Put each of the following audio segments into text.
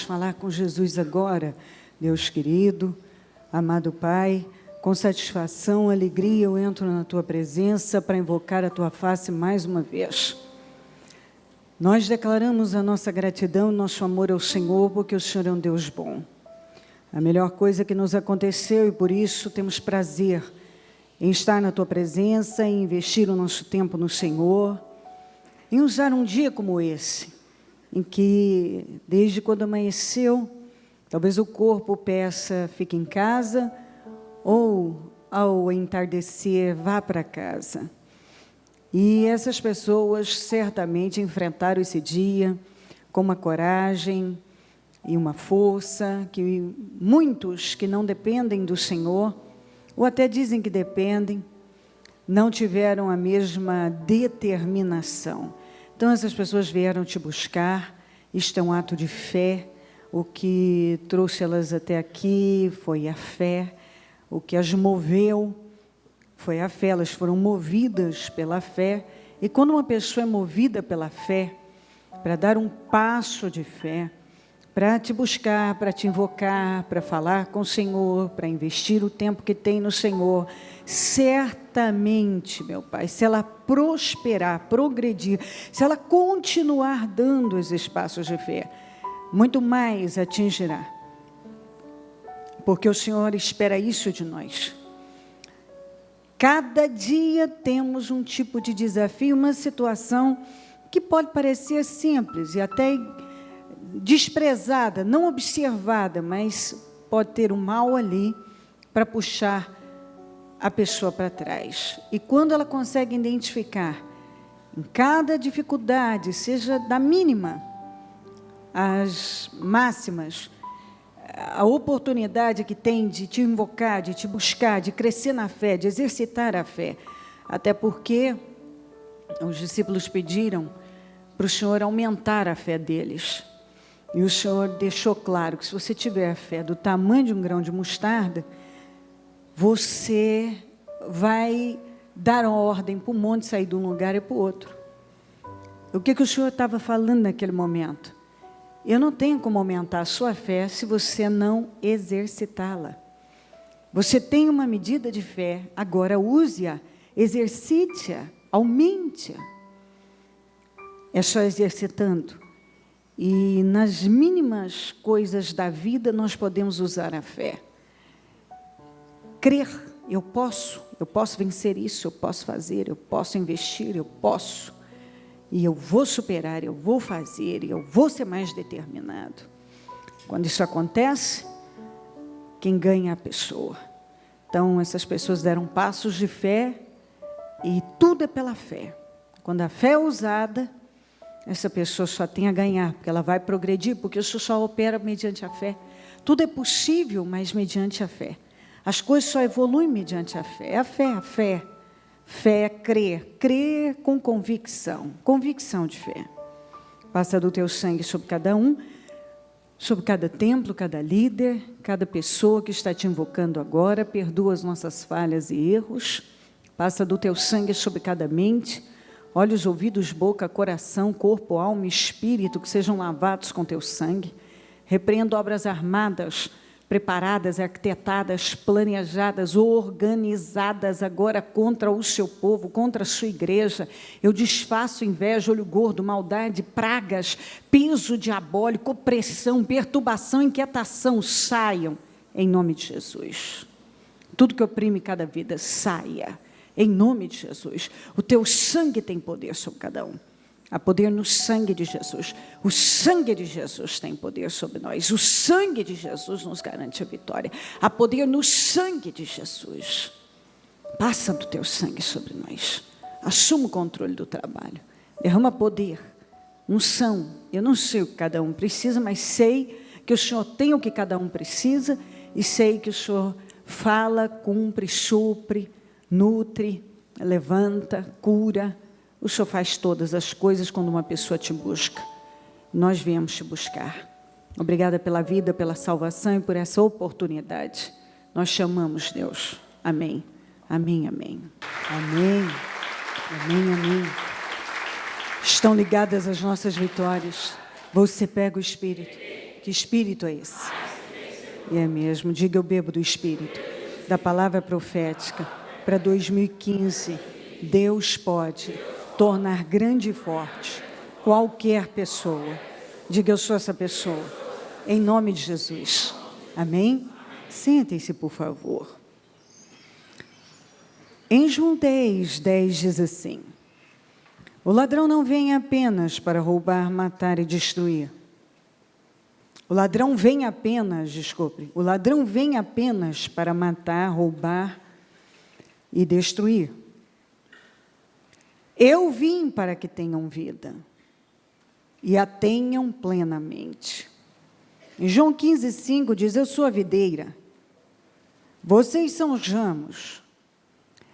vamos falar com Jesus agora. Deus querido, amado Pai, com satisfação, alegria, eu entro na Tua presença para invocar a Tua face mais uma vez. Nós declaramos a nossa gratidão, nosso amor ao Senhor, porque o Senhor é um Deus bom. A melhor coisa que nos aconteceu, e por isso temos prazer em estar na Tua presença, em investir o nosso tempo no Senhor, em usar um dia como esse, em que, desde quando amanheceu, talvez o corpo peça, fique em casa, ou, ao entardecer, vá para casa. E essas pessoas certamente enfrentaram esse dia com uma coragem e uma força que muitos que não dependem do Senhor, ou até dizem que dependem, não tiveram a mesma determinação. Então, essas pessoas vieram te buscar, isto é um ato de fé, o que trouxe elas até aqui foi a fé, o que as moveu foi a fé, elas foram movidas pela fé, e quando uma pessoa é movida pela fé, para dar um passo de fé, para te buscar, para te invocar, para falar com o Senhor, para investir o tempo que tem no Senhor, certamente, meu Pai, se ela prosperar, progredir, se ela continuar dando esses passos de fé, muito mais atingirá. Porque o Senhor espera isso de nós. Cada dia temos um tipo de desafio, uma situação que pode parecer simples e até desprezada, não observada, mas pode ter um mal ali para puxar a pessoa para trás. E quando ela consegue identificar em cada dificuldade, seja da mínima às máximas, a oportunidade que tem de te invocar, de te buscar, de crescer na fé, de exercitar a fé, até porque os discípulos pediram para o Senhor aumentar a fé deles. E o Senhor deixou claro que se você tiver a fé do tamanho de um grão de mostarda, você vai dar uma ordem para o monte sair de um lugar e para o outro. O que o Senhor estava falando naquele momento? Eu não tenho como aumentar a sua fé se você não exercitá-la. Você tem uma medida de fé, agora use-a, exercite-a, aumente-a. É só exercitando. E nas mínimas coisas da vida nós podemos usar a fé. Crer, eu posso vencer isso, eu posso fazer, eu posso investir, eu posso. E eu vou superar, eu vou fazer, eu vou ser mais determinado. Quando isso acontece, quem ganha é a pessoa. Então, essas pessoas deram passos de fé e tudo é pela fé. Quando a fé é usada, essa pessoa só tem a ganhar, porque ela vai progredir, porque isso só opera mediante a fé. Tudo é possível, mas mediante a fé. As coisas só evoluem mediante a fé. É a fé, a fé. Fé é crer, crer com convicção de fé. Passa do teu sangue sobre cada um, sobre cada templo, cada líder, cada pessoa que está te invocando agora, perdoa as nossas falhas e erros. Passa do teu sangue sobre cada mente, olhos, ouvidos, boca, coração, corpo, alma e espírito, que sejam lavados com teu sangue. Repreendo obras armadas, preparadas, arquitetadas, planejadas, organizadas agora contra o seu povo, contra a sua igreja. Eu desfaço inveja, olho gordo, maldade, pragas, peso diabólico, opressão, perturbação, inquietação, saiam em nome de Jesus. Tudo que oprime cada vida, saia em nome de Jesus. O teu sangue tem poder sobre cada um. Há poder no sangue de Jesus. O sangue de Jesus tem poder sobre nós. O sangue de Jesus nos garante a vitória. Há poder no sangue de Jesus. Passa do teu sangue sobre nós. Assuma o controle do trabalho. Derrama poder, unção. Eu não sei o que cada um precisa, mas sei que o Senhor tem o que cada um precisa e sei que o Senhor fala, cumpre, supre, nutre, levanta, cura. O Senhor faz todas as coisas quando uma pessoa te busca. Nós viemos te buscar. Obrigada pela vida, pela salvação e por essa oportunidade. Nós chamamos, Deus. Amém. Amém, amém. Amém. Amém, amém. Estão ligadas as nossas vitórias. Você pega o Espírito Que espírito é esse? E é mesmo, diga: eu bebo do espírito, da palavra profética. Para 2015, Deus pode tornar grande e forte qualquer pessoa. Diga: eu sou essa pessoa, em nome de Jesus. Amém? Sentem-se, por favor. Em João 10 diz assim: o ladrão não vem apenas para roubar, matar e destruir. O ladrão vem apenas para matar, roubar e destruir. Eu vim para que tenham vida e a tenham plenamente. Em João 15:5 diz: eu sou a videira, vocês são os ramos.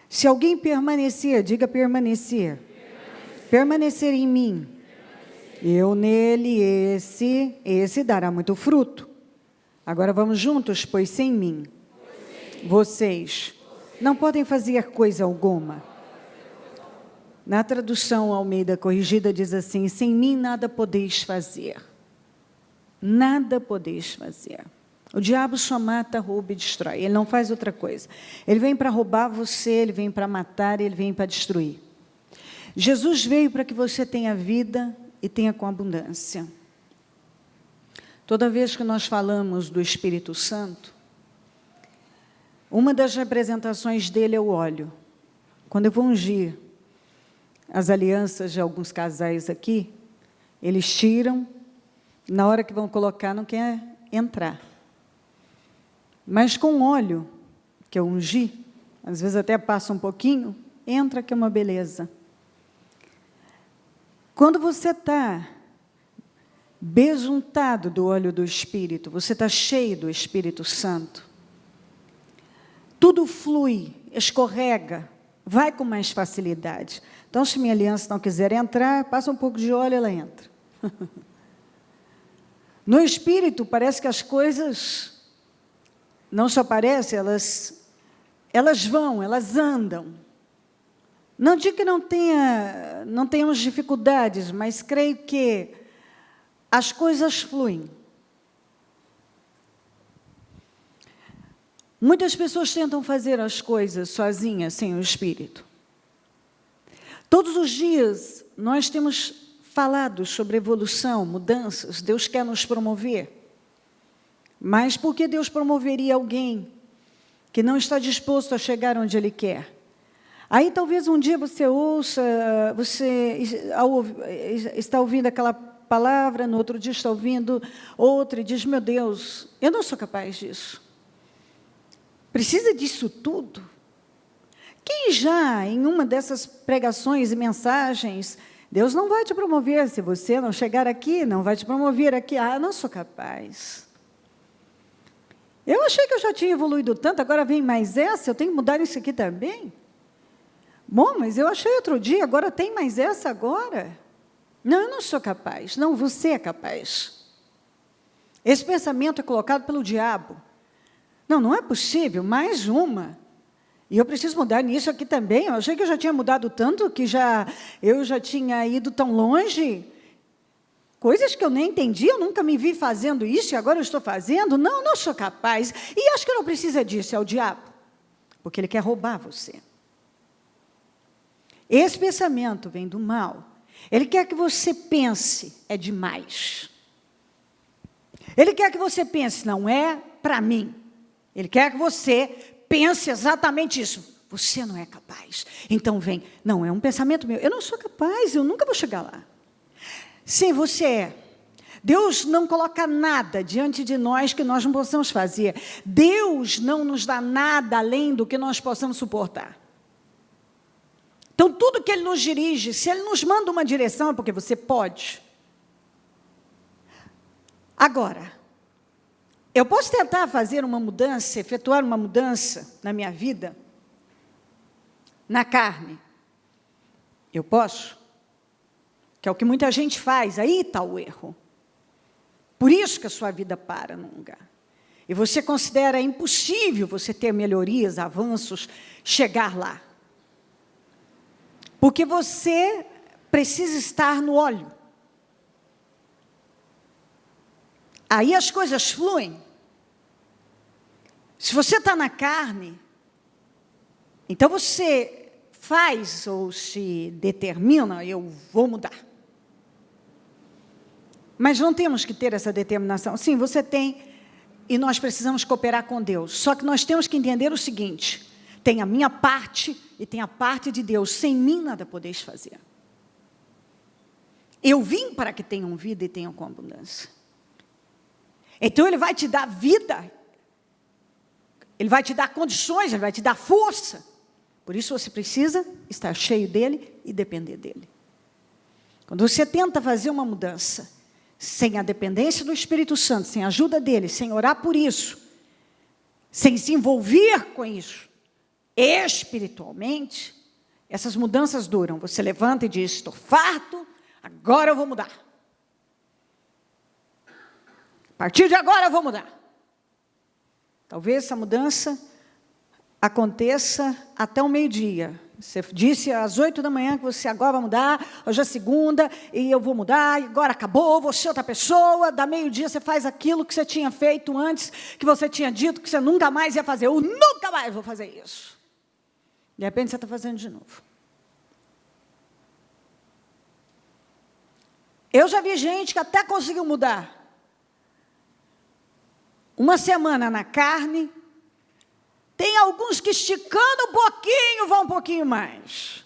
Se alguém permanecer, diga permanecer, permanecer em mim, eu nele, esse dará muito fruto. Agora vamos juntos, pois sem mim, vocês não podem fazer coisa alguma. Na tradução Almeida Corrigida diz assim: sem mim nada podeis fazer. Nada podeis fazer. O diabo só mata, rouba e destrói. Ele não faz outra coisa. Ele vem para roubar você, ele vem para matar, ele vem para destruir. Jesus veio para que você tenha vida e tenha com abundância. Toda vez que nós falamos do Espírito Santo, uma das representações dele é o óleo. Quando eu vou ungir as alianças de alguns casais aqui, eles tiram, na hora que vão colocar, não quer entrar. Mas com óleo que eu ungi, às vezes até passa um pouquinho, entra, que é uma beleza. Quando você está besuntado do óleo do Espírito, você está cheio do Espírito Santo, tudo flui, escorrega, vai com mais facilidade. Então, se minha aliança não quiser entrar, passa um pouco de óleo, ela entra. No Espírito, parece que as coisas não só parecem, elas vão, elas andam. Não digo que não tenhamos dificuldades, mas creio que as coisas fluem. Muitas pessoas tentam fazer as coisas sozinhas, sem o Espírito. Todos os dias nós temos falado sobre evolução, mudanças. Deus quer nos promover. Mas por que Deus promoveria alguém que não está disposto a chegar onde Ele quer? Aí talvez um dia você ouça, você está ouvindo aquela palavra, no outro dia está ouvindo outra e diz: meu Deus, eu não sou capaz disso. Precisa disso tudo? Quem já, em uma dessas pregações e mensagens, Deus não vai te promover, se você não chegar aqui, não vai te promover aqui. Ah, não sou capaz. Eu achei que eu já tinha evoluído tanto, agora vem mais essa, eu tenho que mudar isso aqui também? Bom, mas eu achei outro dia, agora tem mais essa agora? Não, eu não sou capaz. Não, você é capaz. Esse pensamento é colocado pelo diabo. Não, não é possível, mais uma. E eu preciso mudar nisso aqui também. Eu achei que eu já tinha mudado tanto, que eu já tinha ido tão longe. Coisas que eu nem entendi, eu nunca me vi fazendo isso, e agora eu estou fazendo. Não, não sou capaz. E acho que não precisa disso, é o diabo. Porque ele quer roubar você. Esse pensamento vem do mal. Ele quer que você pense, é demais. Ele quer que você pense, não é para mim. Ele quer que você pense exatamente isso. Você não é capaz. Então vem, não, é um pensamento meu. Eu não sou capaz, eu nunca vou chegar lá. Sim, você é. Deus não coloca nada diante de nós que nós não possamos fazer. Deus não nos dá nada além do que nós possamos suportar. Então, tudo que Ele nos dirige, se Ele nos manda uma direção, é porque você pode. Agora, eu posso tentar fazer uma mudança, efetuar uma mudança na minha vida, na carne. Eu posso. Que é o que muita gente faz, aí está o erro. Por isso que a sua vida para num lugar. E você considera impossível você ter melhorias, avanços, chegar lá. Porque você precisa estar no óleo. aí as coisas fluem. Se você está na carne, então você faz ou se determina, eu vou mudar. Mas não temos que ter essa determinação. Sim, você tem, e nós precisamos cooperar com Deus. Só que nós temos que entender o seguinte: tem a minha parte e tem a parte de Deus. Sem mim nada podeis fazer. Eu vim para que tenham vida e tenham com abundância. Então Ele vai te dar vida, Ele vai te dar condições, Ele vai te dar força. Por isso você precisa estar cheio dEle e depender dEle. Quando você tenta fazer uma mudança sem a dependência do Espírito Santo, sem a ajuda dEle, sem orar por isso, sem se envolver com isso, espiritualmente, essas mudanças duram. Você levanta e diz: estou farto, agora eu vou mudar. A partir de agora eu vou mudar. Talvez essa mudança aconteça até o meio-dia. Você disse às 8 da manhã que você agora vai mudar, hoje é segunda, e eu vou mudar, e agora acabou, você é outra pessoa. Da meio-dia você faz aquilo que você tinha feito antes, que você tinha dito que você nunca mais ia fazer. Eu nunca mais vou fazer isso. De repente você está fazendo de novo. Eu já vi gente que até conseguiu mudar. Uma semana na carne. Tem alguns que esticando um pouquinho, vão um pouquinho mais.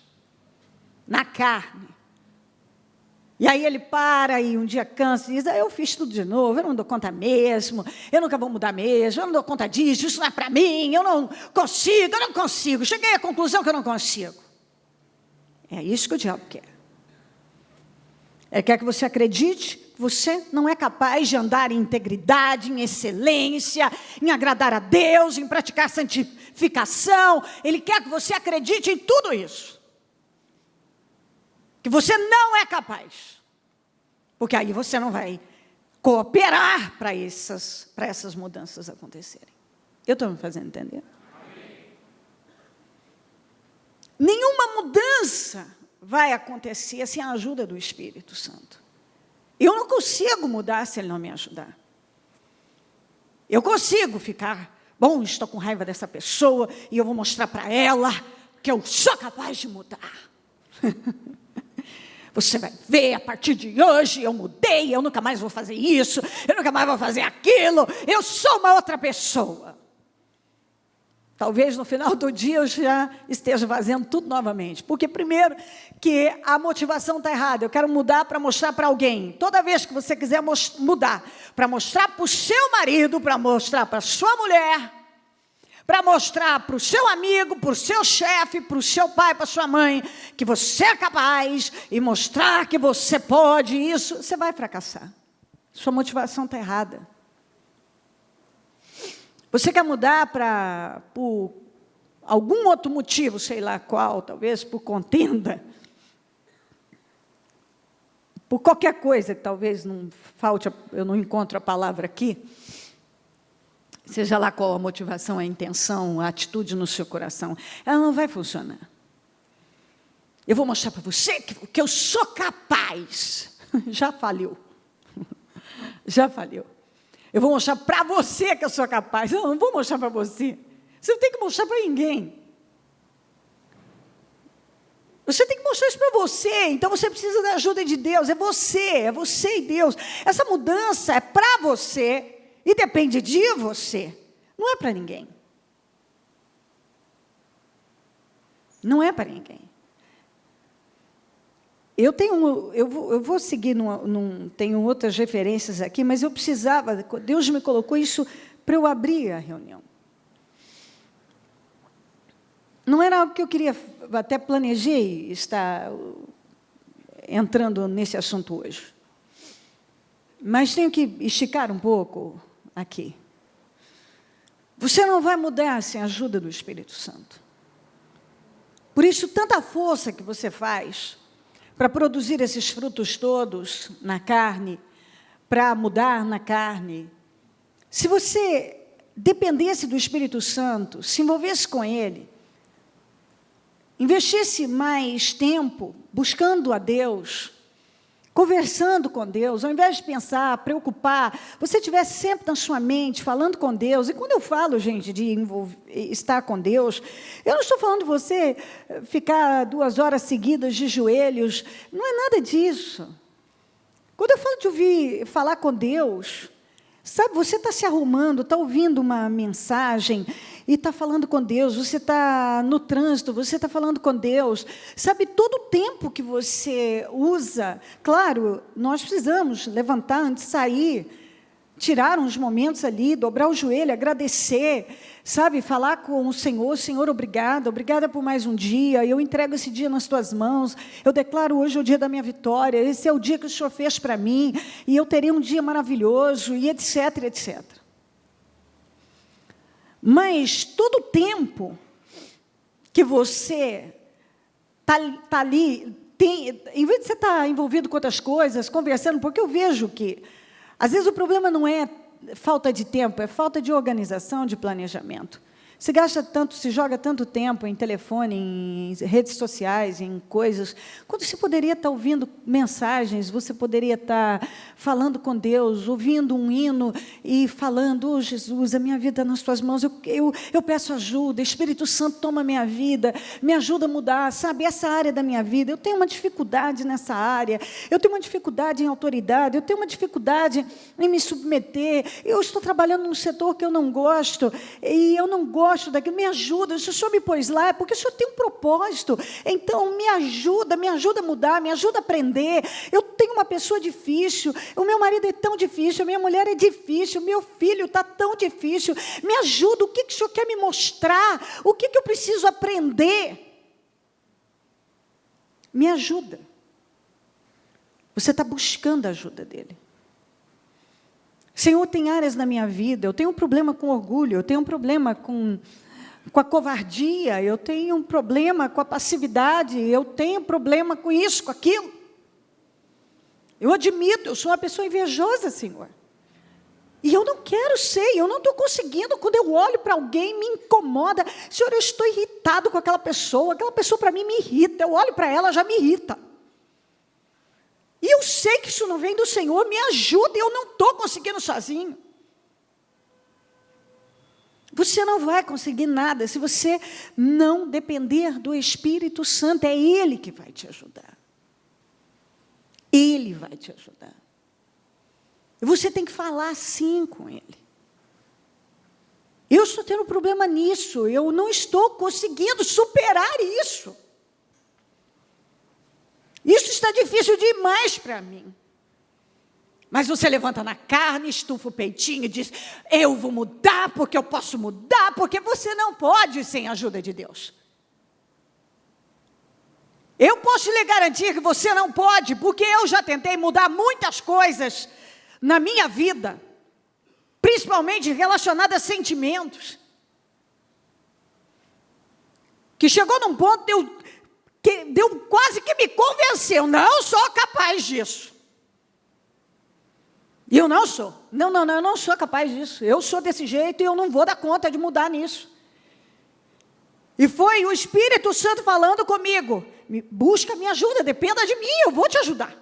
Na carne. E aí ele para e um dia cansa e diz: eu fiz tudo de novo, eu não dou conta mesmo, eu nunca vou mudar mesmo, eu não dou conta disso, isso não é para mim, eu não consigo. Cheguei à conclusão que eu não consigo. É isso que o diabo quer. Ele quer que você acredite que você não é capaz de andar em integridade, em excelência, em agradar a Deus, em praticar santificação. Ele quer que você acredite em tudo isso. Que você não é capaz. Porque aí você não vai cooperar para essas mudanças acontecerem. Eu estou me fazendo entender? Nenhuma mudança vai acontecer sem a ajuda do Espírito Santo. Eu não consigo mudar se Ele não me ajudar. Eu consigo ficar, bom, estou com raiva dessa pessoa e eu vou mostrar para ela que eu sou capaz de mudar. Você vai ver, a partir de hoje eu mudei, eu nunca mais vou fazer isso, eu nunca mais vou fazer aquilo, eu sou uma outra pessoa. Talvez no final do dia eu já esteja fazendo tudo novamente. Porque primeiro que a motivação está errada. Eu quero mudar para mostrar para alguém. Toda vez que você quiser mudar, para mostrar para o seu marido, para mostrar para a sua mulher, para mostrar para o seu amigo, para o seu chefe, para o seu pai, para a sua mãe, que você é capaz e mostrar que você pode isso, você vai fracassar. Sua motivação está errada. Você quer mudar por algum outro motivo, sei lá qual, talvez por contenda, por qualquer coisa que talvez não falte, eu não encontro a palavra aqui, seja lá qual a motivação, a intenção, a atitude no seu coração, ela não vai funcionar. Eu vou mostrar para você que eu sou capaz. Já faliu. Já faliu. Eu vou mostrar para você que eu sou capaz. Não vou mostrar para você. Você não tem que mostrar para ninguém. Você tem que mostrar isso para você. Então você precisa da ajuda de Deus. É você e Deus. Essa mudança é para você e depende de você. Não é para ninguém. Não é para ninguém. Eu vou seguir, tenho outras referências aqui, mas eu precisava, Deus me colocou isso para eu abrir a reunião. Não era algo que eu queria, até planejei estar entrando nesse assunto hoje. Mas tenho que esticar um pouco aqui. Você não vai mudar sem a ajuda do Espírito Santo. Por isso, tanta força que você faz para produzir esses frutos todos na carne, para mudar na carne. Se você dependesse do Espírito Santo, se envolvesse com Ele, investisse mais tempo buscando a Deus, conversando com Deus, ao invés de pensar, preocupar, você estivesse sempre na sua mente, falando com Deus. E quando eu falo, gente, de estar com Deus, eu não estou falando de você ficar 2 horas seguidas de joelhos, não é nada disso. Quando eu falo de ouvir falar com Deus, sabe, você está se arrumando, está ouvindo uma mensagem e está falando com Deus, você está no trânsito, você está falando com Deus, sabe, todo o tempo que você usa, claro, nós precisamos levantar antes de sair, tirar uns momentos ali, dobrar o joelho, agradecer, sabe, falar com o Senhor, Senhor, obrigada por mais um dia, eu entrego esse dia nas tuas mãos, eu declaro hoje o dia da minha vitória, esse é o dia que o Senhor fez para mim, e eu terei um dia maravilhoso, e etc, etc. Mas todo o tempo que você está ali, em vez de você estar envolvido com outras coisas, conversando, porque eu vejo que, às vezes, o problema não é falta de tempo, é falta de organização, de planejamento. Se gasta tanto, se joga tanto tempo em telefone, em redes sociais, em coisas, quando você poderia estar ouvindo mensagens, você poderia estar falando com Deus, ouvindo um hino e falando, oh, Jesus, a minha vida nas tuas mãos, eu peço ajuda, Espírito Santo toma a minha vida, me ajuda a mudar, sabe, essa área da minha vida, eu tenho uma dificuldade nessa área, eu tenho uma dificuldade em autoridade, eu tenho uma dificuldade em me submeter, eu estou trabalhando num setor que eu não gosto, e eu não gosto daquilo, me ajuda, se o Senhor me pôs lá, é porque o Senhor tem um propósito, então me ajuda a mudar, me ajuda a aprender, eu tenho uma pessoa difícil, o meu marido é tão difícil, a minha mulher é difícil, o meu filho está tão difícil, me ajuda, o que o Senhor quer me mostrar, o que eu preciso aprender, me ajuda, você está buscando a ajuda dEle. Senhor, tem áreas na minha vida, eu tenho um problema com orgulho, eu tenho um problema com a covardia, eu tenho um problema com a passividade, eu tenho problema com isso, com aquilo. Eu admito, eu sou uma pessoa invejosa, Senhor. E eu não quero ser, eu não estou conseguindo, quando eu olho para alguém, me incomoda. Senhor, eu estou irritado com aquela pessoa para mim me irrita, eu olho para ela, já me irrita. E eu sei que isso não vem do Senhor, me ajuda, eu não estou conseguindo sozinho. Você não vai conseguir nada se você não depender do Espírito Santo, é Ele que vai te ajudar. Ele vai te ajudar. E você tem que falar sim com Ele. Eu estou tendo problema nisso, eu não estou conseguindo superar isso. Isso está difícil demais para mim. Mas você levanta na carne, estufa o peitinho e diz, eu vou mudar porque eu posso mudar, porque você não pode sem a ajuda de Deus. Eu posso lhe garantir que você não pode, porque eu já tentei mudar muitas coisas na minha vida, principalmente relacionadas a sentimentos, que chegou num ponto que Deus quase que me convenceu, não sou capaz disso. E eu não sou. Não, eu não sou capaz disso. Eu sou desse jeito e eu não vou dar conta de mudar nisso. E foi o Espírito Santo falando comigo, busca minha ajuda, dependa de mim, eu vou te ajudar.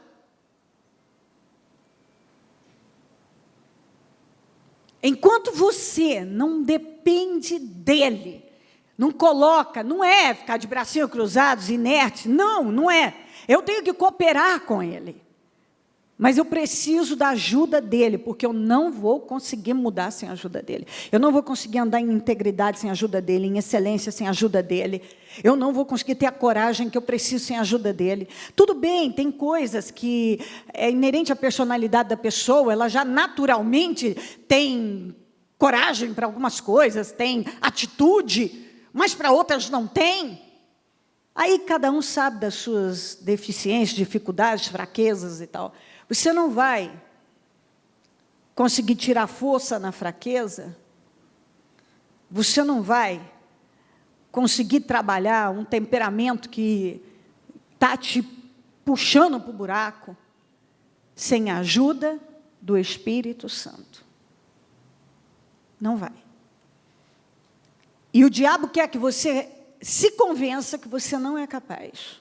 Enquanto você não depende dEle, não coloca, não é ficar de bracinho cruzados, inerte, não é. Eu tenho que cooperar com Ele. Mas eu preciso da ajuda dEle, porque eu não vou conseguir mudar sem a ajuda dEle. Eu não vou conseguir andar em integridade sem a ajuda dEle, em excelência sem a ajuda dEle. Eu não vou conseguir ter a coragem que eu preciso sem a ajuda dEle. Tudo bem, tem coisas que é inerente à personalidade da pessoa, ela já naturalmente tem coragem para algumas coisas, tem atitude, mas para outras não tem. Aí cada um sabe das suas deficiências, dificuldades, fraquezas e tal. Você não vai conseguir tirar força na fraqueza, você não vai conseguir trabalhar um temperamento que está te puxando para o buraco, sem a ajuda do Espírito Santo. Não vai. E o diabo quer que você se convença que você não é capaz.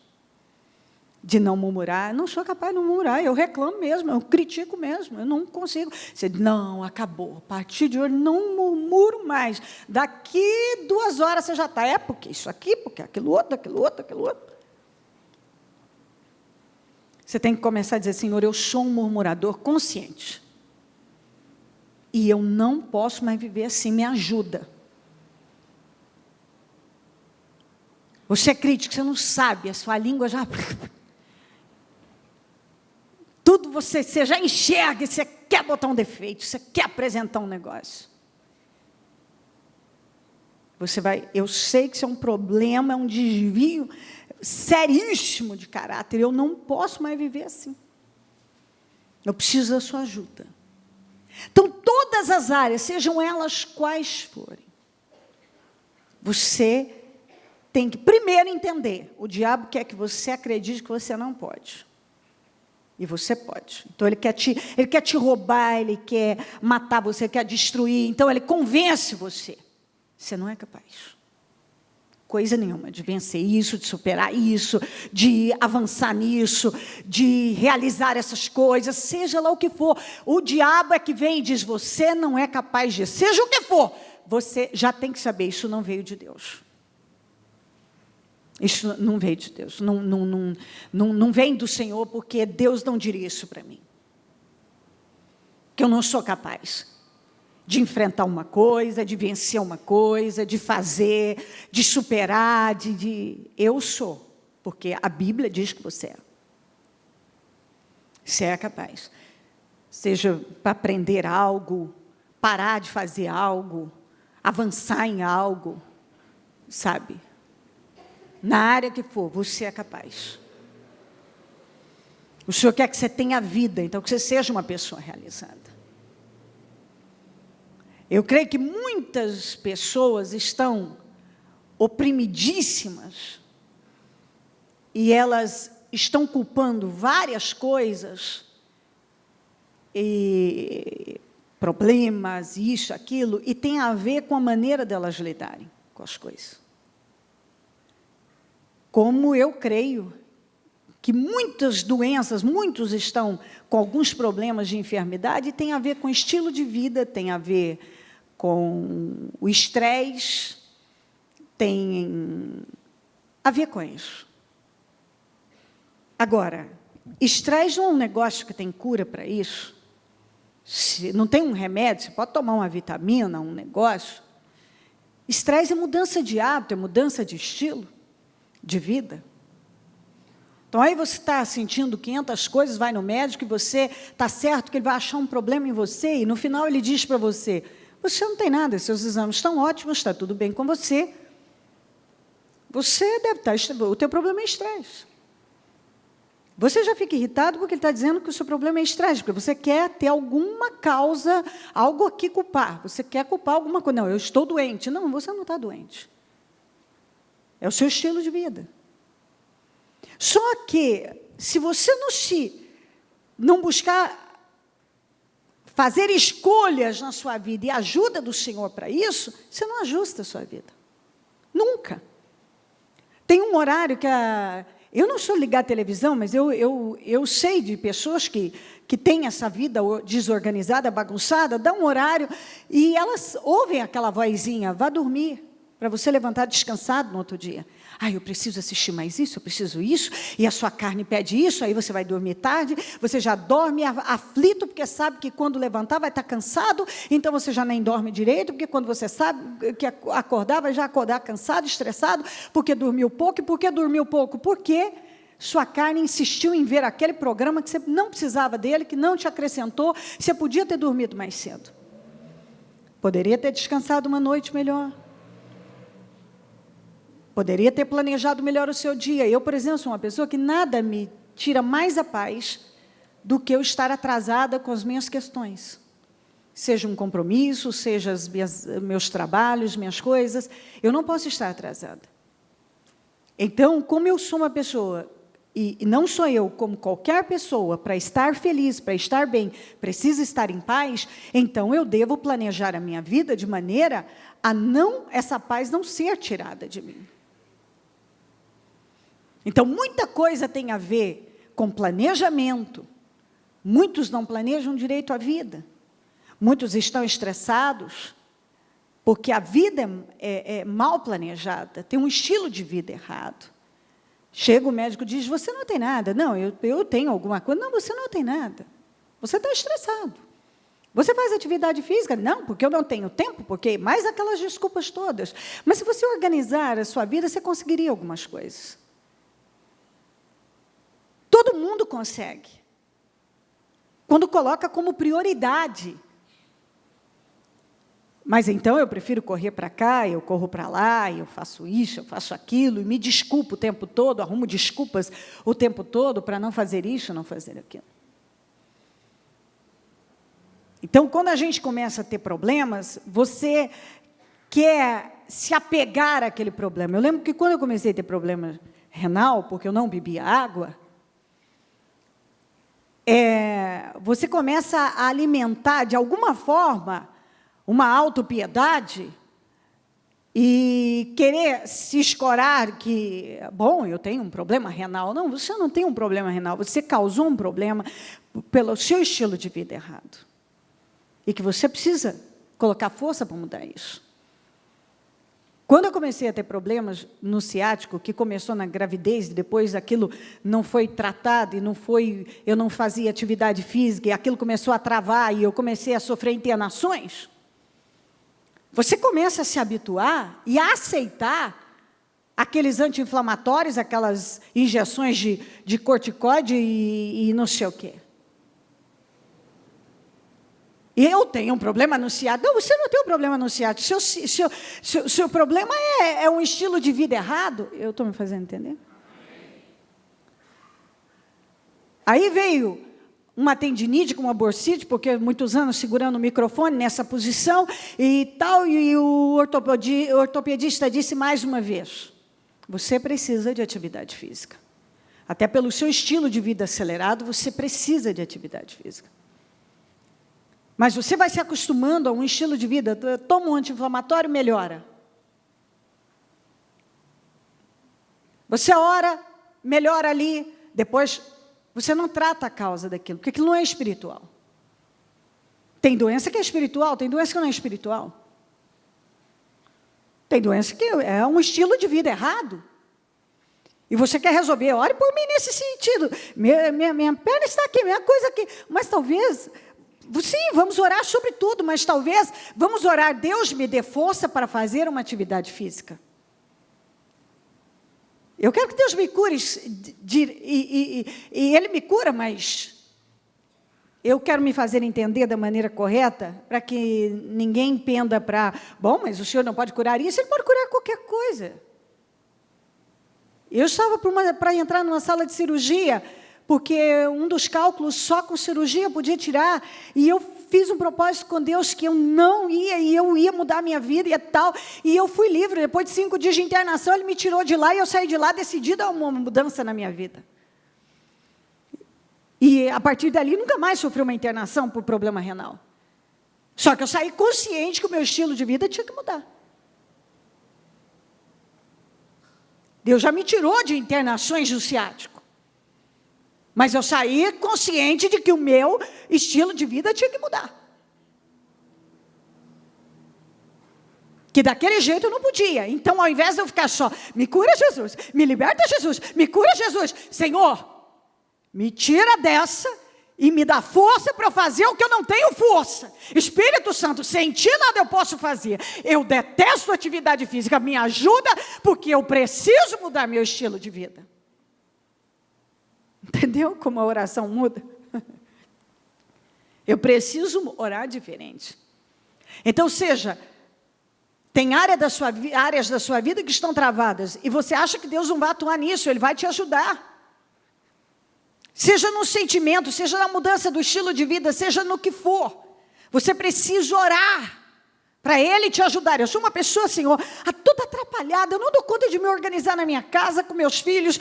de não murmurar. Eu não sou capaz de não murmurar, eu reclamo mesmo, eu critico mesmo, eu não consigo. Você diz, não, acabou, a partir de hoje não murmuro mais. Daqui 2 horas você já está, porque isso aqui, porque aquilo outro, aquilo outro, aquilo outro. Você tem que começar a dizer, Senhor, eu sou um murmurador consciente. E eu não posso mais viver assim, me ajuda. Você é crítico, você não sabe, a sua língua já... Tudo você já enxerga, você quer botar um defeito, você quer apresentar um negócio. Você vai, eu sei que isso é um problema, é um desvio seríssimo de caráter, eu não posso mais viver assim. Eu preciso da sua ajuda. Então, todas as áreas, sejam elas quais forem, você tem que primeiro entender, o diabo quer que você acredite que você não pode. E você pode. Então, ele quer te roubar, ele quer matar você, ele quer destruir. Então, ele convence você. Você não é capaz. Coisa nenhuma de vencer isso, de superar isso, de avançar nisso, de realizar essas coisas, seja lá o que for. O diabo é que vem e diz, você não é capaz disso. Seja o que for, você já tem que saber, isso não veio de Deus. Isso não veio de Deus, não vem do Senhor, porque Deus não diria isso para mim. Que eu não sou capaz de enfrentar uma coisa, de vencer uma coisa, de fazer, de superar, eu sou, porque a Bíblia diz que você é. Você é capaz. Seja para aprender algo, parar de fazer algo, avançar em algo, sabe? Na área que for, você é capaz. O Senhor quer que você tenha vida, então que você seja uma pessoa realizada. Eu creio que muitas pessoas estão oprimidíssimas e elas estão culpando várias coisas, e problemas, isso, aquilo, e tem a ver com a maneira delas lidarem com as coisas. Como eu creio que muitas doenças, muitos estão com alguns problemas de enfermidade, tem a ver com estilo de vida, tem a ver com o estresse, tem a ver com isso. Agora, estresse não é um negócio que tem cura para isso. Se não tem um remédio, você pode tomar uma vitamina, um negócio. Estresse é mudança de hábito, é mudança de estilo de vida. Então, aí você está sentindo 500 coisas, vai no médico e você está certo que ele vai achar um problema em você e no final ele diz para você, você não tem nada, seus exames estão ótimos, está tudo bem com você. Você deve estar, o teu problema é estresse. Você já fica irritado porque ele está dizendo que o seu problema é estresse, porque você quer ter alguma causa, algo aqui culpar. Você quer culpar alguma coisa. Não, eu estou doente. Não, você não está doente. É o seu estilo de vida. Só que, se você não buscar fazer escolhas na sua vida e ajuda do Senhor para isso, você não ajusta a sua vida. Nunca. Tem um horário que eu não sou ligada à televisão, mas eu sei de pessoas que têm essa vida desorganizada, bagunçada, dá um horário e elas ouvem aquela vozinha, vá dormir, para você levantar descansado no outro dia. Eu preciso assistir mais isso, eu preciso isso, e a sua carne pede isso, aí você vai dormir tarde, você já dorme aflito, porque sabe que quando levantar vai estar cansado, então você já nem dorme direito, porque quando você sabe que acordar, vai já acordar cansado, estressado, porque dormiu pouco. E por que dormiu pouco? Porque sua carne insistiu em ver aquele programa que você não precisava dele, que não te acrescentou, você podia ter dormido mais cedo. Poderia ter descansado uma noite melhor. Poderia ter planejado melhor o seu dia. Eu, por exemplo, sou uma pessoa que nada me tira mais a paz do que eu estar atrasada com as minhas questões. Seja um compromisso, seja meus trabalhos, minhas coisas, eu não posso estar atrasada. Então, como eu sou uma pessoa, e não sou eu, como qualquer pessoa, para estar feliz, para estar bem, precisa estar em paz, então eu devo planejar a minha vida de maneira a essa paz não ser tirada de mim. Então, muita coisa tem a ver com planejamento. Muitos não planejam direito a vida. Muitos estão estressados, porque a vida é mal planejada, tem um estilo de vida errado. Chega o médico e diz, você não tem nada. Não, eu tenho alguma coisa. Não, você não tem nada. Você está estressado. Você faz atividade física? Não, porque eu não tenho tempo, porque mais aquelas desculpas todas. Mas se você organizar a sua vida, você conseguiria algumas coisas. Todo mundo consegue. Quando coloca como prioridade. Mas então eu prefiro correr para cá, eu corro para lá, eu faço isso, eu faço aquilo, e me desculpo o tempo todo, arrumo desculpas o tempo todo para não fazer isso, não fazer aquilo. Então, quando a gente começa a ter problemas, você quer se apegar àquele problema. Eu lembro que quando eu comecei a ter problema renal, porque eu não bebia água, você começa a alimentar, de alguma forma, uma autopiedade e querer se escorar que, bom, eu tenho um problema renal. Não, você não tem um problema renal, você causou um problema pelo seu estilo de vida errado. E que você precisa colocar força para mudar isso. Quando eu comecei a ter problemas no ciático, que começou na gravidez, e depois aquilo não foi tratado, e eu não fazia atividade física, e aquilo começou a travar, e eu comecei a sofrer internações, você começa a se habituar e a aceitar aqueles anti-inflamatórios, aquelas injeções de corticoide e não sei o quê. E eu tenho um problema no ciático. Não, você não tem um problema no ciático. Seu problema é um estilo de vida errado. Eu estou me fazendo entender? Aí veio uma tendinite com uma bursite, porque muitos anos segurando o microfone nessa posição e tal, e o ortopedista disse mais uma vez, você precisa de atividade física. Até pelo seu estilo de vida acelerado, você precisa de atividade física. Mas você vai se acostumando a um estilo de vida, toma um anti-inflamatório, melhora. Você ora, melhora ali, depois você não trata a causa daquilo, porque aquilo não é espiritual. Tem doença que é espiritual, tem doença que não é espiritual. Tem doença que é um estilo de vida errado. E você quer resolver, ore por mim nesse sentido. Minha perna está aqui, minha coisa aqui. Mas talvez... Sim, vamos orar sobre tudo, mas talvez vamos orar, Deus me dê força para fazer uma atividade física. Eu quero que Deus me cure, e Ele me cura, mas eu quero me fazer entender da maneira correta, para que ninguém penda para, bom, mas o Senhor não pode curar isso, Ele pode curar qualquer coisa. Eu estava para entrar numa sala de cirurgia, porque um dos cálculos só com cirurgia podia tirar, e eu fiz um propósito com Deus que eu não ia, e eu ia mudar a minha vida e tal, e eu fui livre. Depois de 5 dias de internação, Ele me tirou de lá, e eu saí de lá decidida a uma mudança na minha vida. E a partir dali, nunca mais sofri uma internação por problema renal. Só que eu saí consciente que o meu estilo de vida tinha que mudar. Deus já me tirou de internações do ciático. Mas eu saí consciente de que o meu estilo de vida tinha que mudar. Que daquele jeito eu não podia. Então, ao invés de eu ficar só, me cura Jesus, me liberta Jesus, me cura Jesus. Senhor, me tira dessa e me dá força para eu fazer o que eu não tenho força. Espírito Santo, sem ti nada eu posso fazer. Eu detesto atividade física, me ajuda, porque eu preciso mudar meu estilo de vida. Entendeu como a oração muda? Eu preciso orar diferente. Então, tem áreas da sua vida que estão travadas, e você acha que Deus não vai atuar nisso, Ele vai te ajudar. Seja no sentimento, seja na mudança do estilo de vida, seja no que for. Você precisa orar para Ele te ajudar. Eu sou uma pessoa, Senhor, toda atrapalhada, eu não dou conta de me organizar na minha casa, com meus filhos.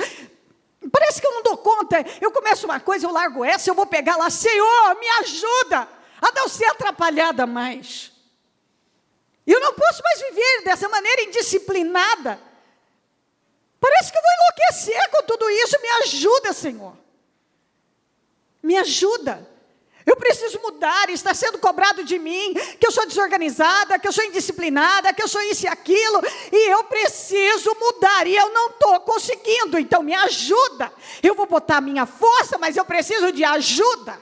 Parece que eu não dou conta, eu começo uma coisa, eu largo essa, eu vou pegar lá, Senhor, me ajuda a não ser atrapalhada mais. Eu não posso mais viver dessa maneira indisciplinada. Parece que eu vou enlouquecer com tudo isso. Me ajuda, Senhor. Me ajuda. Eu preciso mudar, está sendo cobrado de mim, que eu sou desorganizada, que eu sou indisciplinada, que eu sou isso e aquilo, e eu preciso mudar, e eu não estou conseguindo, então me ajuda. Eu vou botar a minha força, mas eu preciso de ajuda.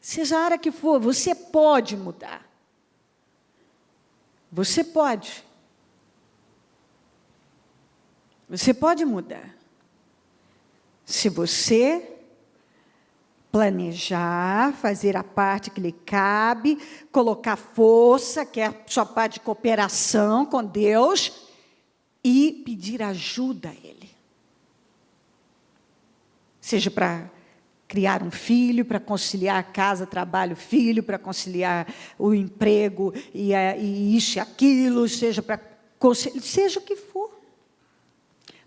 Seja a área que for, você pode mudar. Você pode. Você pode mudar. Se você planejar, fazer a parte que lhe cabe, colocar força, que é a sua parte de cooperação com Deus, e pedir ajuda a Ele. Seja para criar um filho, para conciliar a casa, trabalho, filho, para conciliar o emprego e isso e aquilo, seja para seja o que for,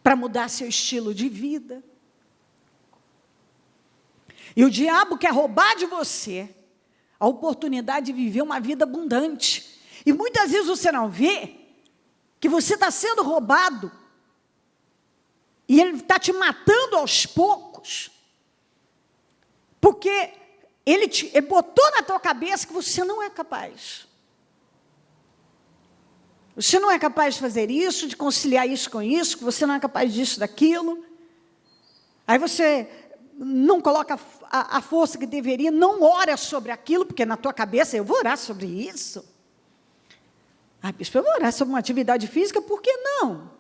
para mudar seu estilo de vida. E o diabo quer roubar de você a oportunidade de viver uma vida abundante. E muitas vezes você não vê que você está sendo roubado. E ele está te matando aos poucos. Porque ele botou na tua cabeça que você não é capaz. Você não é capaz de fazer isso, de conciliar isso com isso, que você não é capaz disso, daquilo. Aí você não coloca a força que deveria, não ora sobre aquilo, porque na tua cabeça, eu vou orar sobre isso. Ah, bispo, eu vou orar sobre uma atividade física, por que não?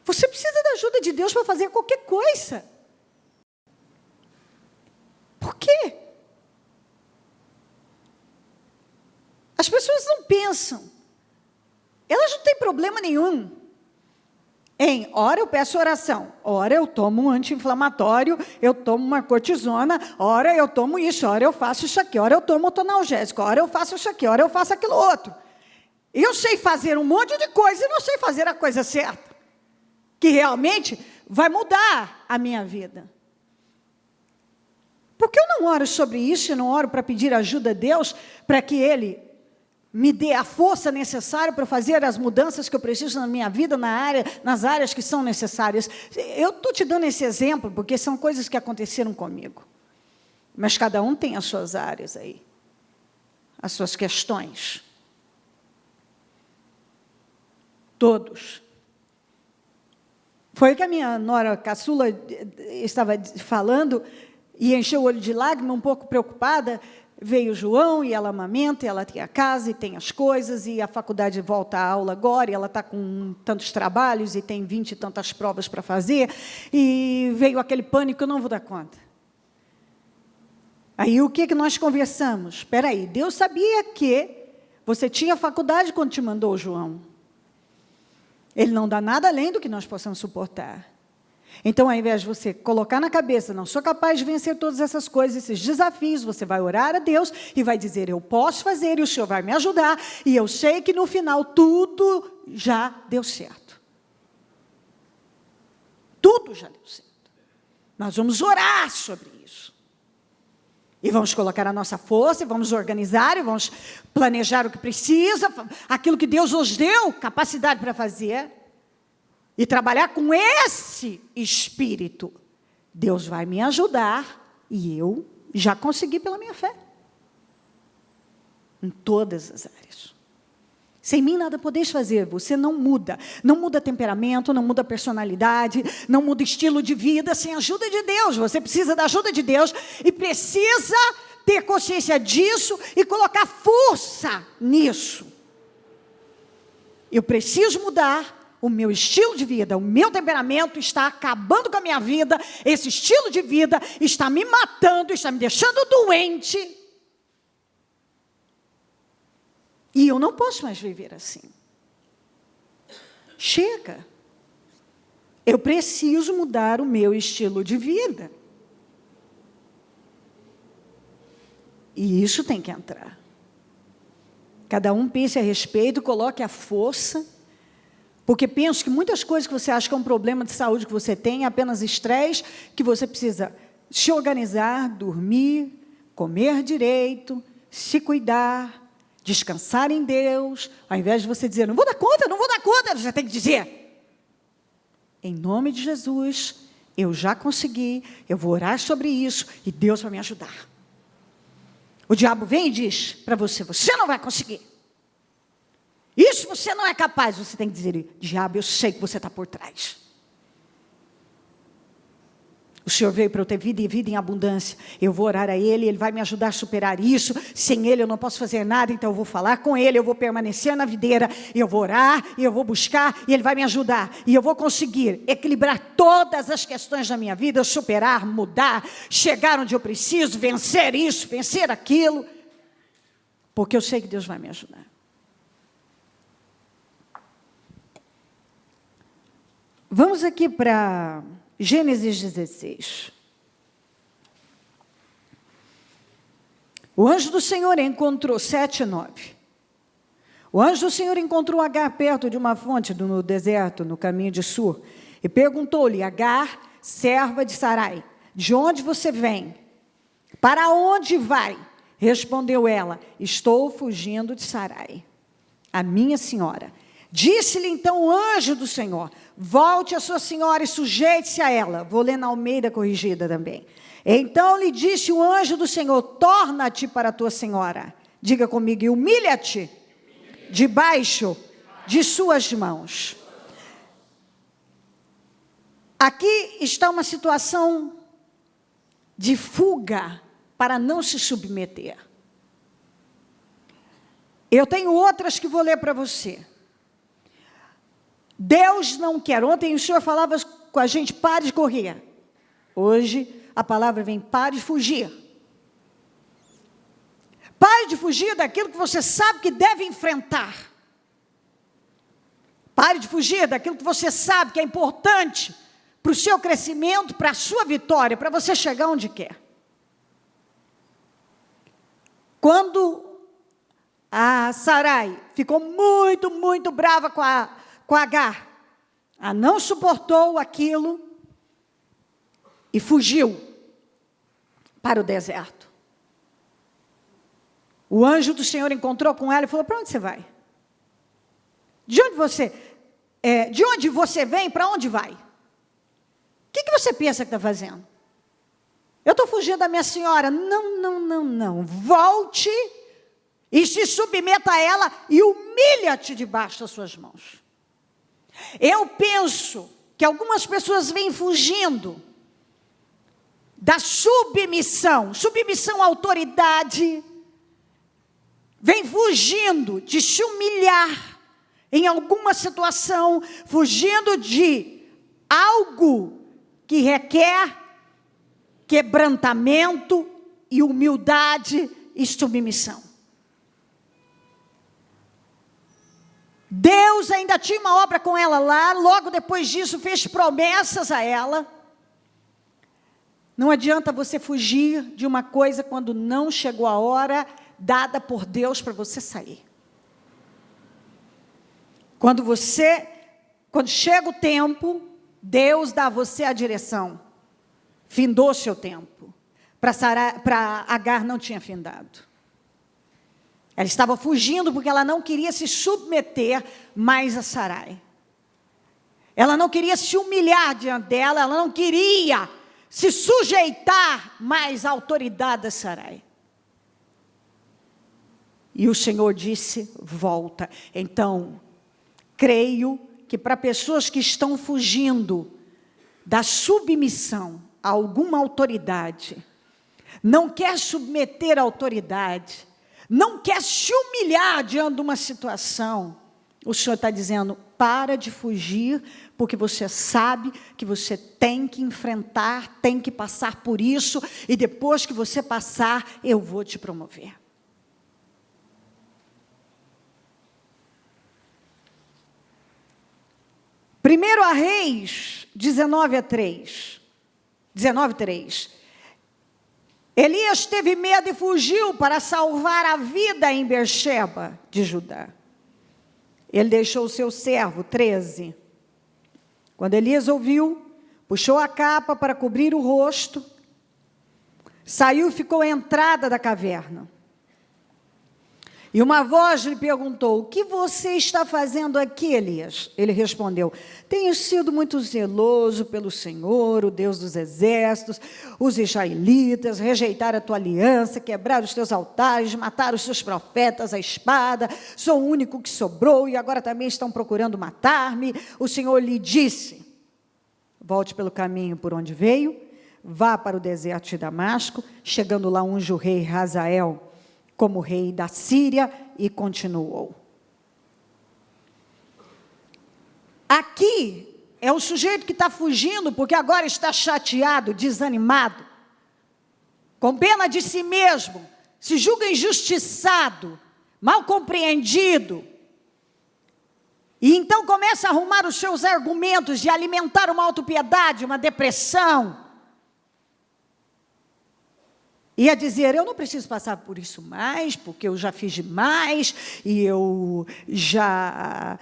Você precisa da ajuda de Deus para fazer qualquer coisa. Por quê? As pessoas não pensam. Elas não têm problema nenhum. Ora eu peço oração, ora eu tomo um anti-inflamatório, eu tomo uma cortisona, ora eu tomo isso, ora eu faço isso aqui, ora eu tomo analgésico, ora eu faço isso aqui, ora eu faço aquilo outro. Eu sei fazer um monte de coisa e não sei fazer a coisa certa, que realmente vai mudar a minha vida. Por que eu não oro sobre isso e não oro para pedir ajuda a Deus, para que Ele me dê a força necessária para fazer as mudanças que eu preciso na minha vida, nas áreas que são necessárias? Eu estou te dando esse exemplo, porque são coisas que aconteceram comigo. Mas cada um tem as suas áreas aí, as suas questões. Todos. Foi o que a minha nora caçula estava falando, e encheu o olho de lágrima, um pouco preocupada. Veio o João, e ela amamenta, e ela tem a casa, e tem as coisas, e a faculdade volta à aula agora, e ela está com tantos trabalhos, e tem 20 e tantas provas para fazer, e veio aquele pânico, eu não vou dar conta. Aí o que nós conversamos? Espera aí, Deus sabia que você tinha faculdade quando te mandou o João. Ele não dá nada além do que nós possamos suportar. Então, ao invés de você colocar na cabeça, não sou capaz de vencer todas essas coisas, esses desafios, você vai orar a Deus e vai dizer, eu posso fazer e o Senhor vai me ajudar, e eu sei que no final tudo já deu certo. Tudo já deu certo. Nós vamos orar sobre isso. E vamos colocar a nossa força, e vamos organizar, e vamos planejar o que precisa, aquilo que Deus nos deu capacidade para fazer. E trabalhar com esse espírito. Deus vai me ajudar, e eu já consegui pela minha fé. Em todas as áreas. Sem mim nada podeis fazer, você não muda. Não muda temperamento, não muda personalidade, não muda estilo de vida sem a ajuda de Deus. Você precisa da ajuda de Deus e precisa ter consciência disso e colocar força nisso. Eu preciso mudar. O meu estilo de vida, o meu temperamento está acabando com a minha vida, esse estilo de vida está me matando, está me deixando doente. E eu não posso mais viver assim. Chega. Eu preciso mudar o meu estilo de vida. E isso tem que entrar. Cada um pense a respeito, coloque a força. Porque penso que muitas coisas que você acha que é um problema de saúde que você tem, é apenas estresse, que você precisa se organizar, dormir, comer direito, se cuidar, descansar em Deus, ao invés de você dizer, não vou dar conta, você tem que dizer, em nome de Jesus, eu já consegui, eu vou orar sobre isso, e Deus vai me ajudar. O diabo vem e diz para você, você não vai conseguir. Isso você não é capaz, você tem que dizer, diabo, eu sei que você está por trás. O Senhor veio para eu ter vida e vida em abundância. Eu vou orar a Ele, Ele vai me ajudar a superar isso. Sem Ele eu não posso fazer nada, então eu vou falar com Ele, eu vou permanecer na videira, eu vou orar, e eu vou buscar, e Ele vai me ajudar. E eu vou conseguir equilibrar todas as questões da minha vida, superar, mudar, chegar onde eu preciso, vencer isso, vencer aquilo. Porque eu sei que Deus vai me ajudar. Vamos aqui para Gênesis 16. O anjo do Senhor encontrou, 7 e 9. O anjo do Senhor encontrou Agar perto de uma fonte no deserto, no caminho de Sur, e perguntou-lhe, Agar, serva de Sarai, de onde você vem? Para onde vai? Respondeu ela, estou fugindo de Sarai, a minha senhora. Disse-lhe então o anjo do Senhor, volte a sua senhora e sujeite-se a ela. Vou ler na Almeida corrigida também. Então lhe disse o anjo do Senhor, torna-te para a tua senhora. Diga comigo, e humilha-te debaixo de suas mãos. Aqui está uma situação de fuga para não se submeter. Eu tenho outras que vou ler para você. Deus não quer. Ontem o Senhor falava com a gente, pare de correr. Hoje a palavra vem, pare de fugir. Pare de fugir daquilo que você sabe que deve enfrentar. Pare de fugir daquilo que você sabe que é importante para o seu crescimento, para a sua vitória, para você chegar onde quer. Quando a Sarai ficou muito brava com a Agar, ela não suportou aquilo e fugiu para o deserto. O anjo do Senhor encontrou com ela e falou, para onde você vai? De onde você vem, para onde vai? O que você pensa que está fazendo? Eu estou fugindo da minha senhora. Não. Volte e se submeta a ela e humilha-te debaixo das suas mãos. Eu penso que algumas pessoas vêm fugindo da submissão à autoridade, vêm fugindo de se humilhar em alguma situação, fugindo de algo que requer quebrantamento e humildade e submissão. Deus ainda tinha uma obra com ela lá, logo depois disso fez promessas a ela. Não adianta você fugir de uma coisa quando não chegou a hora dada por Deus para você sair. Quando chega o tempo, Deus dá a você a direção. Findou seu tempo. Para Agar não tinha findado. Ela estava fugindo porque ela não queria se submeter mais a Sarai. Ela não queria se humilhar diante dela, ela não queria se sujeitar mais à autoridade da Sarai. E o Senhor disse, volta. Então, creio que para pessoas que estão fugindo da submissão a alguma autoridade, não quer submeter a autoridade, não quer se humilhar diante de uma situação, o Senhor está dizendo, para de fugir, porque você sabe que você tem que enfrentar, tem que passar por isso, e depois que você passar, eu vou te promover. Primeiro a Reis, 19:3. Elias teve medo e fugiu para salvar a vida em Beersheba de Judá. Ele deixou o seu servo, 13. Quando Elias ouviu, puxou a capa para cobrir o rosto, saiu e ficou à entrada da caverna. E uma voz lhe perguntou: o que você está fazendo aqui, Elias? Ele respondeu: tenho sido muito zeloso pelo Senhor, o Deus dos exércitos. Os israelitas rejeitaram a tua aliança, quebraram os teus altares, mataram os teus profetas à espada. Sou o único que sobrou e agora também estão procurando matar-me. O Senhor lhe disse: volte pelo caminho por onde veio, vá para o deserto de Damasco. Chegando lá, unge o rei Hazael como rei da Síria, e continuou. Aqui é o sujeito que está fugindo, porque agora está chateado, desanimado, com pena de si mesmo, se julga injustiçado, mal compreendido, e então começa a arrumar os seus argumentos de alimentar uma autopiedade, uma depressão, e a dizer: eu não preciso passar por isso mais, porque eu já fiz demais, e eu já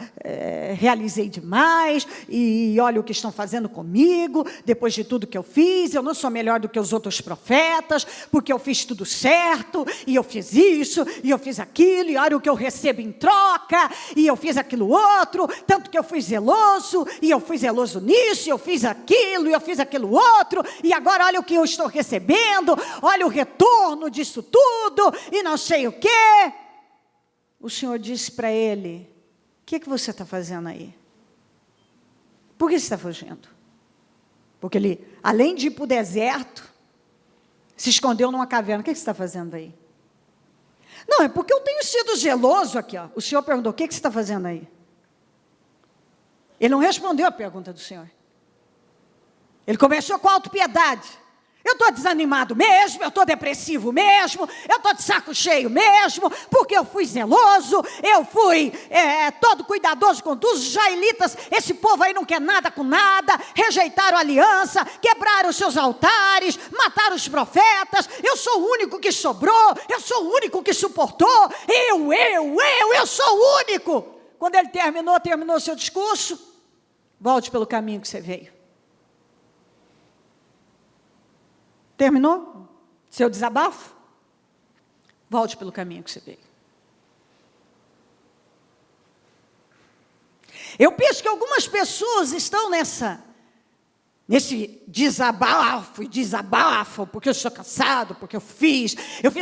realizei demais, e olha o que estão fazendo comigo, depois de tudo que eu fiz, eu não sou melhor do que os outros profetas, porque eu fiz tudo certo, e eu fiz isso, e eu fiz aquilo, e olha o que eu recebo em troca, e eu fiz aquilo outro, tanto que eu fui zeloso, e eu fui zeloso nisso, e eu fiz aquilo, e eu fiz aquilo outro, e agora olha o que eu estou recebendo, olha o retorno disso tudo, e não sei o quê. O Senhor disse para ele: o que você está fazendo aí? Por que você está fugindo? Porque ele, além de ir para o deserto, se escondeu numa caverna. O que você está fazendo aí? Não, é porque eu tenho sido zeloso aqui, ó. O Senhor perguntou: o que você está fazendo aí? Ele não respondeu a pergunta do Senhor. Ele começou com a autopiedade. Eu estou desanimado mesmo, eu estou depressivo mesmo, eu estou de saco cheio mesmo, porque eu fui zeloso, eu fui todo cuidadoso com tudo. Os israelitas, esse povo aí não quer nada com nada, rejeitaram a aliança, quebraram os seus altares, mataram os profetas. Eu sou o único que sobrou, eu sou o único que suportou, eu sou o único. Quando ele terminou o seu discurso: volte pelo caminho que você veio. Terminou seu desabafo? Volte pelo caminho que você veio. Eu penso que algumas pessoas estão nesse desabafo, porque eu estou cansado, porque eu fiz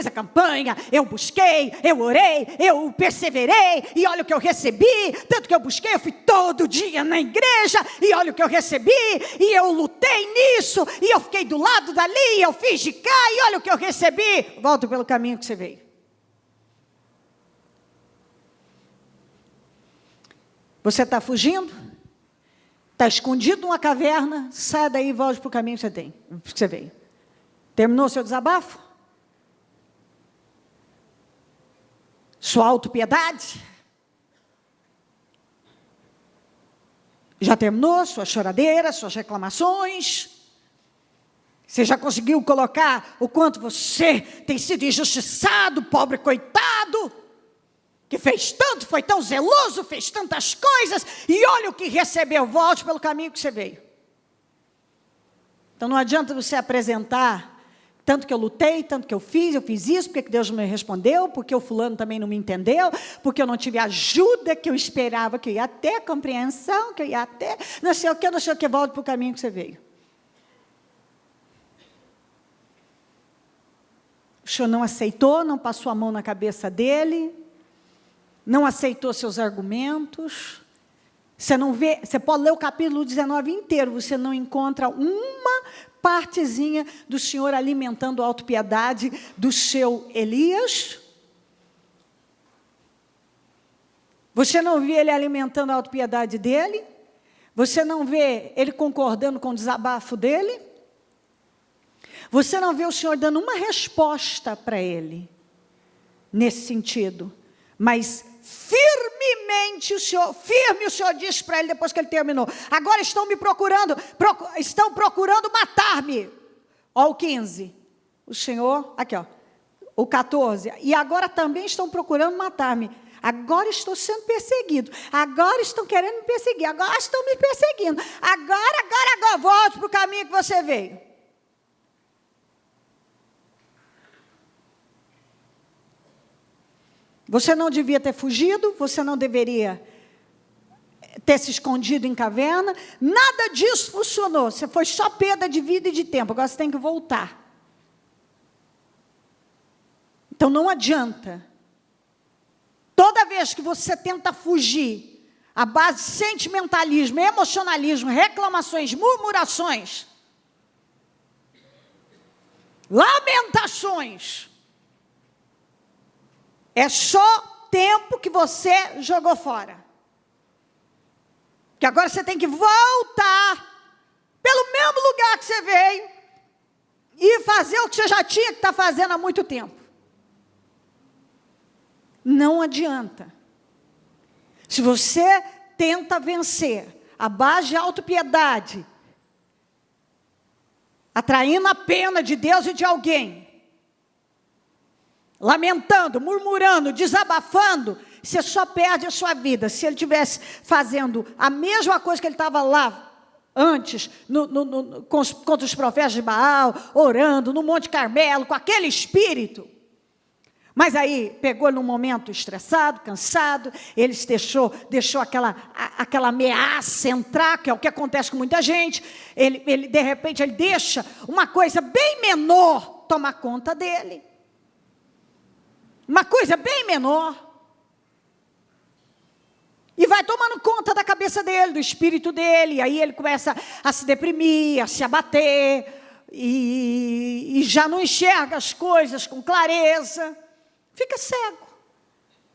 a campanha, eu busquei, eu orei, eu perseverei, e olha o que eu recebi, tanto que eu busquei, eu fui todo dia na igreja, e olha o que eu recebi, e eu lutei nisso, e eu fiquei do lado dali, e eu fiz de cá, e olha o que eu recebi. Volta pelo caminho que você veio. Você está fugindo? Está escondido numa caverna? Sai daí e volte para o caminho que você veio. Terminou seu desabafo? Sua autopiedade? Já terminou sua choradeira, suas reclamações? Você já conseguiu colocar o quanto você tem sido injustiçado, pobre coitado, que fez tanto, foi tão zeloso, fez tantas coisas, e olha o que recebeu. Volte pelo caminho que você veio. Então não adianta você apresentar: tanto que eu lutei, tanto que eu fiz isso, porque Deus não me respondeu, porque o fulano também não me entendeu, porque eu não tive a ajuda que eu esperava, que eu ia ter, compreensão, que eu ia ter, não sei o que, volte para o caminho que você veio. O Senhor não aceitou, não passou a mão na cabeça dele, não aceitou seus argumentos. Você não vê, você pode ler o capítulo 19 inteiro, você não encontra uma partezinha do Senhor alimentando a autopiedade do seu Elias. Você não vê ele alimentando a autopiedade dele. Você não vê ele concordando com o desabafo dele. Você não vê o Senhor dando uma resposta para ele nesse sentido. Mas firmemente o Senhor disse para ele depois que ele terminou: agora estão me procurando, estão procurando matar-me. Ó, o 15, o Senhor, aqui ó, o 14, e agora também estão procurando matar-me. Agora estou sendo perseguido, agora estão querendo me perseguir, agora estão me perseguindo, agora, volte para o caminho que você veio. Você não devia ter fugido, você não deveria ter se escondido em caverna, nada disso funcionou, você foi só perda de vida e de tempo, agora você tem que voltar. Então não adianta, toda vez que você tenta fugir, a base de sentimentalismo, emocionalismo, reclamações, murmurações, lamentações, é só tempo que você jogou fora. Que agora você tem que voltar pelo mesmo lugar que você veio e fazer o que você já tinha que estar fazendo há muito tempo. Não adianta. Se você tenta vencer a base de autopiedade, atraindo a pena de Deus e de alguém, lamentando, murmurando, desabafando, você só perde a sua vida. Se ele estivesse fazendo a mesma coisa que ele estava lá antes, contra os profetas de Baal, orando no Monte Carmelo, com aquele espírito. Mas aí, pegou num momento estressado, cansado, ele deixou aquela ameaça entrar, que é o que acontece com muita gente. Ele de repente, ele deixa uma coisa bem menor tomar conta dele. Uma coisa bem menor. E vai tomando conta da cabeça dele, do espírito dele. E aí ele começa a se deprimir, a se abater. E já não enxerga as coisas com clareza. Fica cego.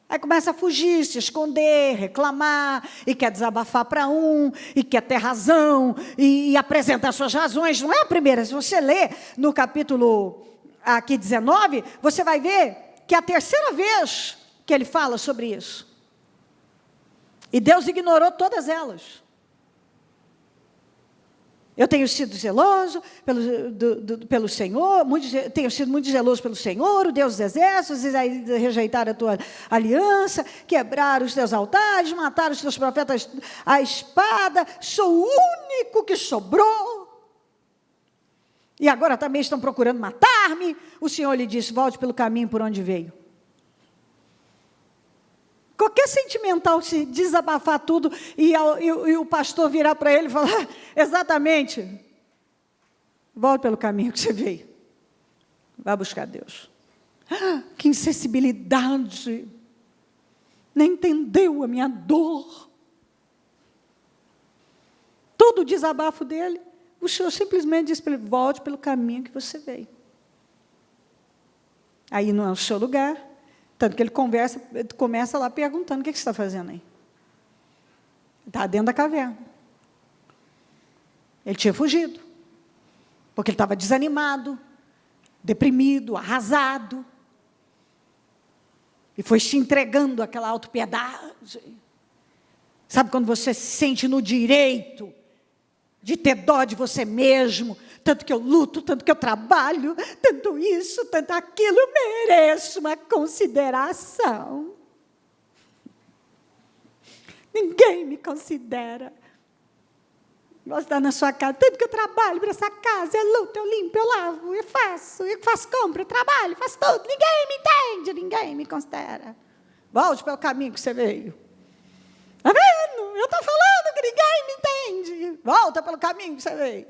Aí começa a fugir, se esconder, reclamar. E quer desabafar para um. E quer ter razão. E apresentar suas razões. Não é a primeira. Se você ler no capítulo aqui 19, você vai ver que é a terceira vez que ele fala sobre isso. E Deus ignorou todas elas. Eu tenho sido zeloso pelo Senhor, tenho sido muito zeloso pelo Senhor, o Deus dos exércitos, e rejeitaram a tua aliança, quebraram os teus altares, mataram os teus profetas à espada, sou o único que sobrou. E agora também estão procurando matar-me. O Senhor lhe disse, volte pelo caminho por onde veio. Qualquer sentimental se desabafar tudo e o pastor virar para ele e falar, exatamente, volte pelo caminho que você veio. Vá buscar Deus. Que insensibilidade. Nem entendeu a minha dor. Todo o desabafo dele, o Senhor simplesmente disse para ele, volte pelo caminho que você veio. Aí não é o seu lugar. Tanto que ele começa lá perguntando, o que você está fazendo aí? Está dentro da caverna. Ele tinha fugido. Porque ele estava desanimado, deprimido, arrasado. E foi se entregando àquela autopiedade. Sabe quando você se sente no direito de ter dó de você mesmo, tanto que eu luto, tanto que eu trabalho, tanto isso, tanto aquilo, mereço uma consideração. Ninguém me considera. Gosto de estar na sua casa, tanto que eu trabalho para essa casa, eu luto, eu limpo, eu lavo, eu faço compra, eu trabalho, faço tudo, ninguém me entende, ninguém me considera. Volte pelo caminho que você veio. Está vendo? Eu estou falando que ninguém me entende. Volta pelo caminho que você veio.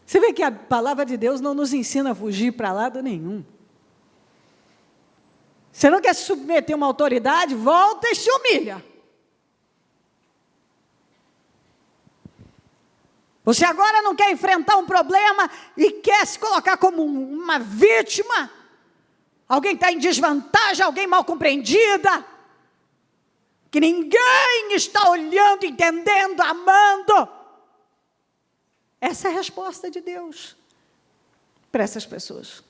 Você vê que a palavra de Deus não nos ensina a fugir para lado nenhum. Você não quer se submeter a uma autoridade, volta e se humilha. Você agora não quer enfrentar um problema e quer se colocar como uma vítima, alguém que está em desvantagem, alguém mal compreendida, que ninguém está olhando, entendendo, amando. Essa é a resposta de Deus para essas pessoas.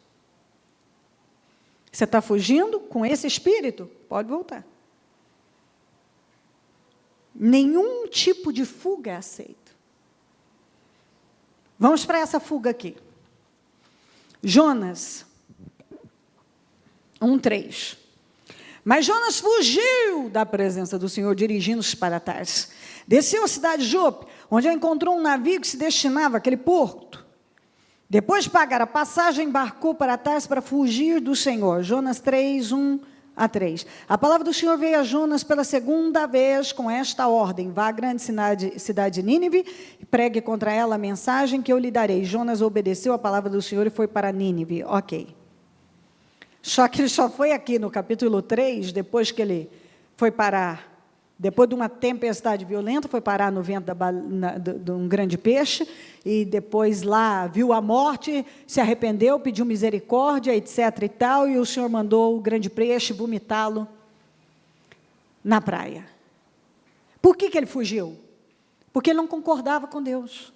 Você está fugindo com esse espírito? Pode voltar. Nenhum tipo de fuga é aceito. Vamos para essa fuga aqui. Jonas 1:3. Mas Jonas fugiu da presença do Senhor, dirigindo-se para Tarsis. Desceu à cidade de Jope, onde encontrou um navio que se destinava àquele porto. Depois de pagar a passagem, embarcou para Tarsis para fugir do Senhor. Jonas 3, 1-3. A palavra do Senhor veio a Jonas pela segunda vez com esta ordem: vá à grande cidade de Nínive e pregue contra ela a mensagem que eu lhe darei. Jonas obedeceu a palavra do Senhor e foi para Nínive. Ok. Só que ele só foi aqui no capítulo 3, depois que ele foi parar, depois de uma tempestade violenta, foi parar no vento de um grande peixe, e depois lá viu a morte, se arrependeu, pediu misericórdia, etc. e tal, e o Senhor mandou o grande peixe vomitá-lo na praia. Por que ele fugiu? Porque ele não concordava com Deus.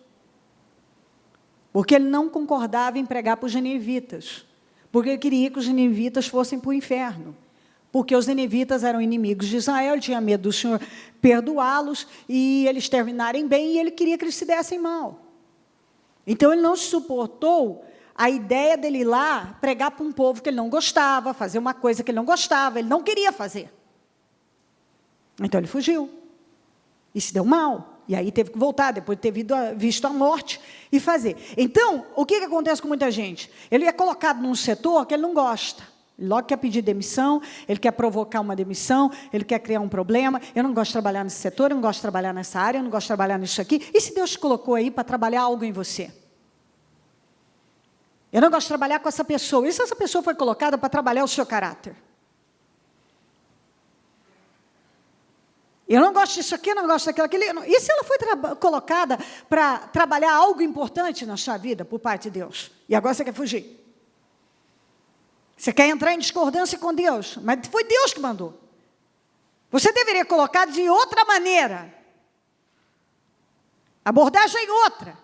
Porque ele não concordava em pregar para os ninivitas. Porque ele queria que os ninivitas fossem para o inferno. Porque os ninivitas eram inimigos de Israel, ele tinha medo do Senhor perdoá-los e eles terminarem bem, e ele queria que eles se dessem mal. Então ele não suportou a ideia dele ir lá pregar para um povo que ele não gostava, fazer uma coisa que ele não gostava, ele não queria fazer. Então ele fugiu e se deu mal, e aí teve que voltar, depois de ter visto a morte, e fazer. Então, o que acontece com muita gente? Ele é colocado num setor que ele não gosta. Ele logo quer pedir demissão, ele quer provocar uma demissão, ele quer criar um problema. Eu não gosto de trabalhar nesse setor, eu não gosto de trabalhar nessa área, eu não gosto de trabalhar nisso aqui. E se Deus te colocou aí para trabalhar algo em você? Eu não gosto de trabalhar com essa pessoa. E se essa pessoa foi colocada para trabalhar o seu caráter? Eu não gosto disso aqui, eu não gosto daquilo, aquilo. E se ela foi colocada para trabalhar algo importante na sua vida, por parte de Deus? E agora você quer fugir? Você quer entrar em discordância com Deus, mas foi Deus que mandou. Você deveria colocar de outra maneira. Abordagem outra.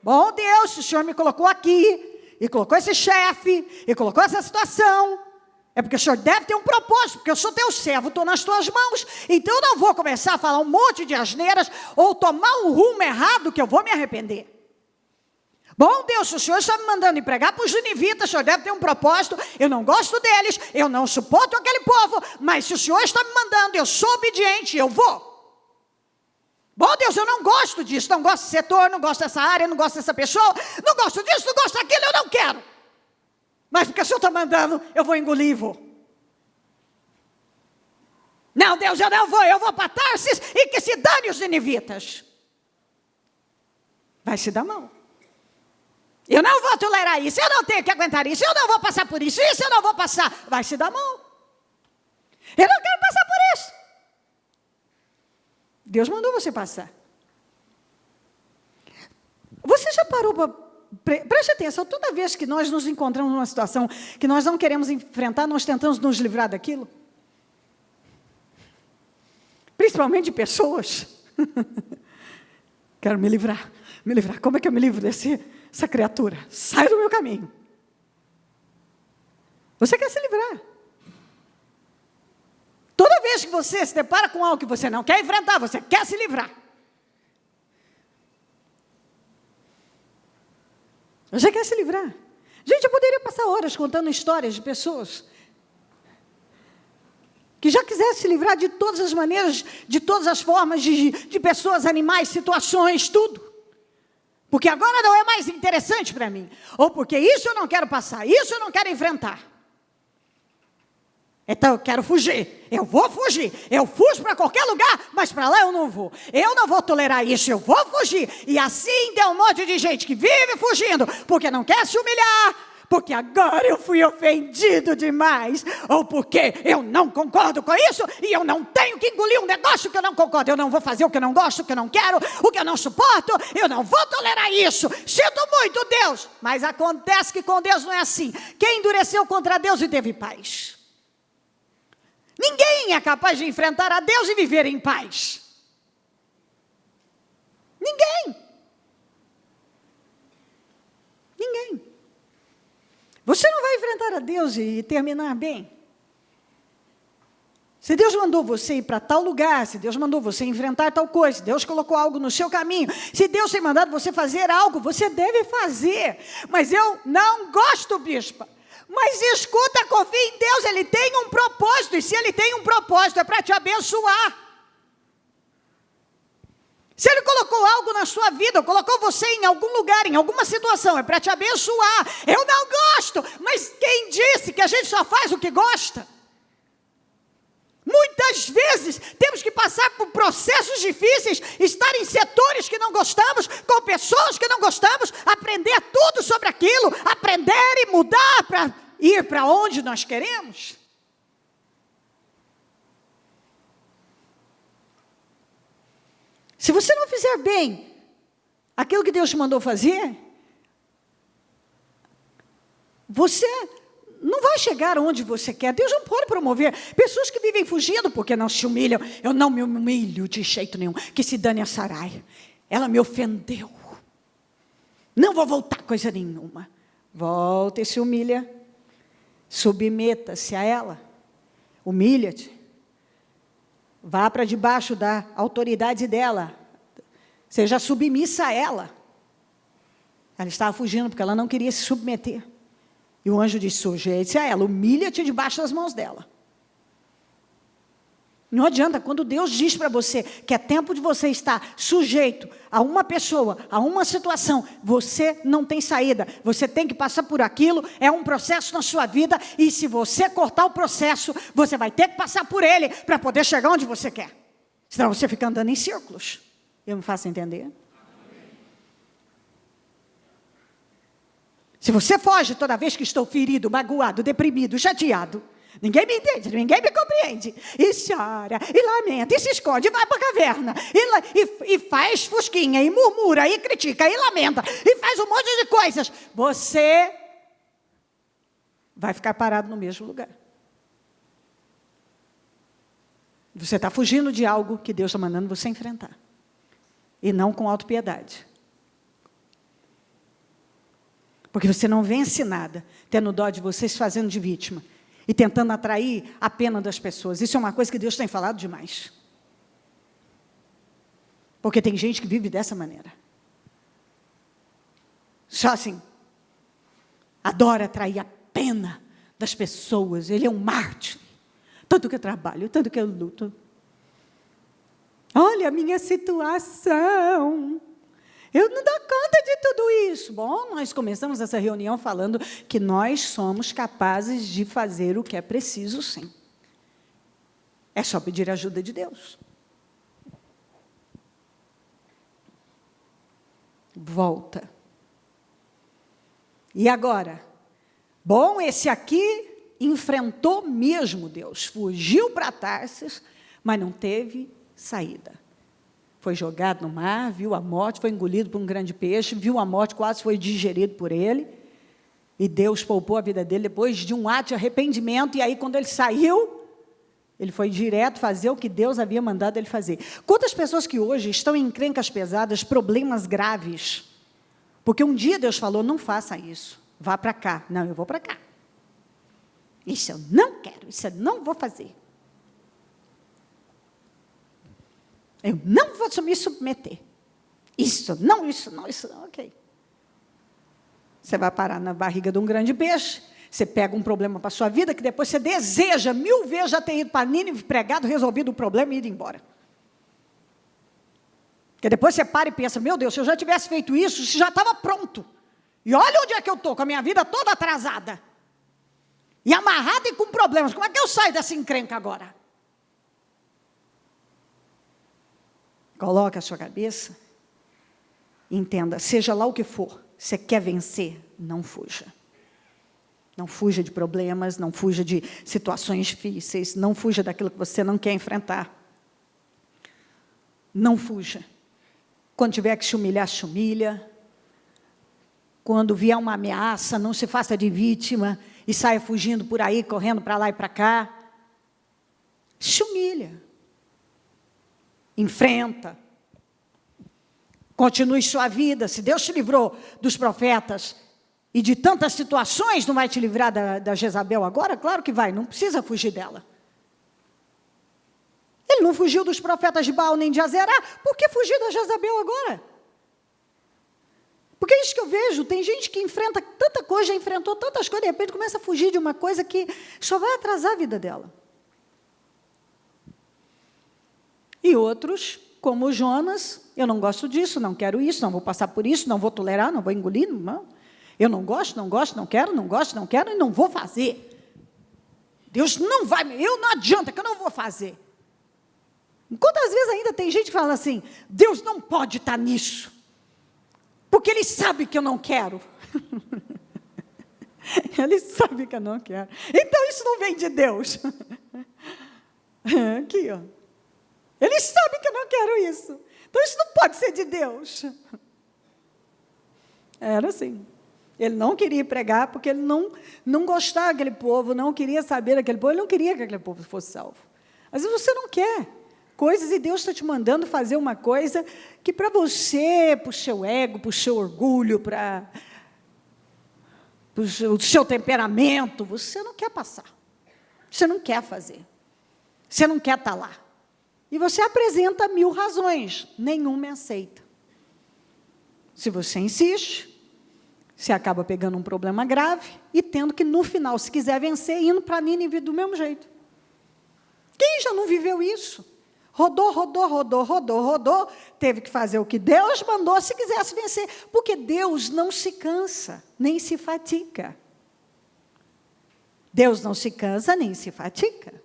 Bom Deus, se o Senhor me colocou aqui, e colocou esse chefe, e colocou essa situação, é porque o Senhor deve ter um propósito, porque eu sou teu servo, estou nas tuas mãos, então eu não vou começar a falar um monte de asneiras, ou tomar um rumo errado que eu vou me arrepender. Bom Deus, se o Senhor está me mandando pregar para os ninivitas, o Senhor deve ter um propósito, eu não gosto deles, eu não suporto aquele povo, mas se o Senhor está me mandando, eu sou obediente, eu vou. Bom Deus, eu não gosto disso, não gosto desse setor, não gosto dessa área, não gosto dessa pessoa, não gosto disso, não gosto daquilo, eu não quero. Mas porque o Senhor está mandando, eu vou engolir e vou. Não, Deus, eu não vou, eu vou para Tarsis e que se dane os ninivitas. Vai se dar mal. Eu não vou tolerar isso, eu não tenho que aguentar isso, eu não vou passar por isso eu não vou passar. Vai se dar mal. Eu não quero passar por isso. Deus mandou você passar. Você já parou para... Preste atenção, toda vez que nós nos encontramos numa situação que nós não queremos enfrentar, nós tentamos nos livrar daquilo. Principalmente de pessoas. Quero me livrar. Como é que eu me livro dessa criatura? Sai do meu caminho. Você quer se livrar. Toda vez que você se depara com algo que você não quer enfrentar, você quer se livrar. Você quer se livrar. Gente, eu poderia passar horas contando histórias de pessoas que já quisessem se livrar de todas as maneiras, de todas as formas, de pessoas, animais, situações, tudo. Porque agora não é mais interessante para mim. Ou porque isso eu não quero passar, isso eu não quero enfrentar. Então eu quero fugir, eu vou fugir, eu fujo para qualquer lugar, mas para lá eu não vou tolerar isso, eu vou fugir. E assim tem um monte de gente que vive fugindo, porque não quer se humilhar, porque agora eu fui ofendido demais, ou porque eu não concordo com isso, e eu não tenho que engolir um negócio que eu não concordo, eu não vou fazer o que eu não gosto, o que eu não quero, o que eu não suporto, eu não vou tolerar isso, sinto muito Deus, mas acontece que com Deus não é assim. Quem endureceu contra Deus e teve paz? Ninguém é capaz de enfrentar a Deus e viver em paz. Ninguém. Você não vai enfrentar a Deus e terminar bem. Se Deus mandou você ir para tal lugar, se Deus mandou você enfrentar tal coisa, se Deus colocou algo no seu caminho, se Deus tem mandado você fazer algo, você deve fazer. Mas eu não gosto, bispa. Mas escuta, confia em Deus, Ele tem um propósito, e se Ele tem um propósito, é para te abençoar. Se Ele colocou algo na sua vida, colocou você em algum lugar, em alguma situação, é para te abençoar. Eu não gosto, mas quem disse que a gente só faz o que gosta? Muitas vezes temos que passar por processos difíceis, estar em setores que não gostamos, com pessoas que não gostamos, aprender tudo sobre aquilo, aprender e mudar para ir para onde nós queremos. Se você não fizer bem aquilo que Deus te mandou fazer, você não vai chegar onde você quer. Deus não pode promover pessoas que vivem fugindo porque não se humilham. Eu não me humilho de jeito nenhum. Que se dane a Sarai. Ela me ofendeu. Não vou voltar coisa nenhuma. Volta e se humilha. Submeta-se a ela. Humilha-te. Vá para debaixo da autoridade dela. Seja submissa a ela. Ela estava fugindo porque ela não queria se submeter. E o anjo disse, sujeite-se a ela, humilha-te debaixo das mãos dela. Não adianta, quando Deus diz para você que é tempo de você estar sujeito a uma pessoa, a uma situação, você não tem saída, você tem que passar por aquilo, é um processo na sua vida, e se você cortar o processo, você vai ter que passar por ele, para poder chegar onde você quer. Senão você fica andando em círculos. Eu me faço entender? Se você foge toda vez que estou ferido, magoado, deprimido, chateado, ninguém me entende, ninguém me compreende, e chora, e lamenta, e se esconde, e vai para a caverna, e faz fusquinha, e murmura, e critica, e lamenta, e faz um monte de coisas, você vai ficar parado no mesmo lugar. Você está fugindo de algo que Deus está mandando você enfrentar, e não com autopiedade. Porque você não vence nada, tendo dó de você, se fazendo de vítima, e tentando atrair a pena das pessoas. Isso é uma coisa que Deus tem falado demais. Porque tem gente que vive dessa maneira. Só assim. Adora atrair a pena das pessoas. Ele é um mártir. Tanto que eu trabalho, tanto que eu luto. Olha a minha situação. Eu não dou conta de tudo isso. Bom, nós começamos essa reunião falando que nós somos capazes de fazer o que é preciso, sim. É só pedir a ajuda de Deus. Volta. E agora? Bom, esse aqui enfrentou mesmo Deus. Fugiu para Tarsis, mas não teve saída. Foi jogado no mar, viu a morte, foi engolido por um grande peixe, viu a morte, quase foi digerido por ele, e Deus poupou a vida dele depois de um ato de arrependimento, e aí quando ele saiu, ele foi direto fazer o que Deus havia mandado ele fazer. Quantas pessoas que hoje estão em encrencas pesadas, problemas graves, porque um dia Deus falou, não faça isso, vá para cá. Não, eu vou para cá. Isso eu não quero, isso eu não vou fazer. Eu não vou me submeter. Isso não, ok. Você vai parar na barriga de um grande peixe, você pega um problema para a sua vida, que depois você deseja 1000 vezes já ter ido para Nínive, pregado, resolvido o problema e ido embora. Porque depois você para e pensa, meu Deus, se eu já tivesse feito isso, isso já estava pronto. E olha onde é que eu estou, com a minha vida toda atrasada. E amarrada e com problemas. Como é que eu saio dessa encrenca agora? Coloque a sua cabeça e entenda, seja lá o que for, você quer vencer, não fuja. Não fuja de problemas, não fuja de situações difíceis, não fuja daquilo que você não quer enfrentar. Não fuja. Quando tiver que se humilhar, se humilha. Quando vier uma ameaça, não se faça de vítima e saia fugindo por aí, correndo para lá e para cá. Se humilha. Enfrenta. Continue sua vida. Se Deus te livrou dos profetas e de tantas situações, não vai te livrar da Jezabel agora? Claro que vai, não precisa fugir dela. Ele não fugiu dos profetas de Baal nem de Azerá. Por que fugir da Jezabel agora? Porque é isso que eu vejo. Tem gente que enfrenta tanta coisa, já enfrentou tantas coisas, de repente começa a fugir de uma coisa que só vai atrasar a vida dela. E outros como Jonas, eu não gosto disso, não quero isso, não vou passar por isso, não vou tolerar, não vou engolir, não. Eu não gosto, não quero, não gosto, não quero e não vou fazer. Deus não vai, eu não adianta que eu não vou fazer. Quantas vezes ainda tem gente que fala assim, Deus não pode estar nisso, porque Ele sabe que eu não quero. Ele sabe que eu não quero. Então isso não vem de Deus. Aqui, ó. Ele sabe que eu não quero isso. Então isso não pode ser de Deus. Era assim. Ele não queria pregar porque ele não gostava daquele povo, não queria saber daquele povo, ele não queria que aquele povo fosse salvo. Às vezes você não quer coisas e Deus está te mandando fazer uma coisa que para você, para o seu ego, para o seu orgulho, para o seu temperamento, você não quer passar. Você não quer fazer. Você não quer estar lá. E você apresenta 1000 razões, nenhuma me aceita. Se você insiste, você acaba pegando um problema grave e tendo que, no final, se quiser vencer, indo para Nínive do mesmo jeito. Quem já não viveu isso? Rodou, teve que fazer o que Deus mandou se quisesse vencer, porque Deus não se cansa, nem se fatiga. Deus não se cansa, nem se fatiga.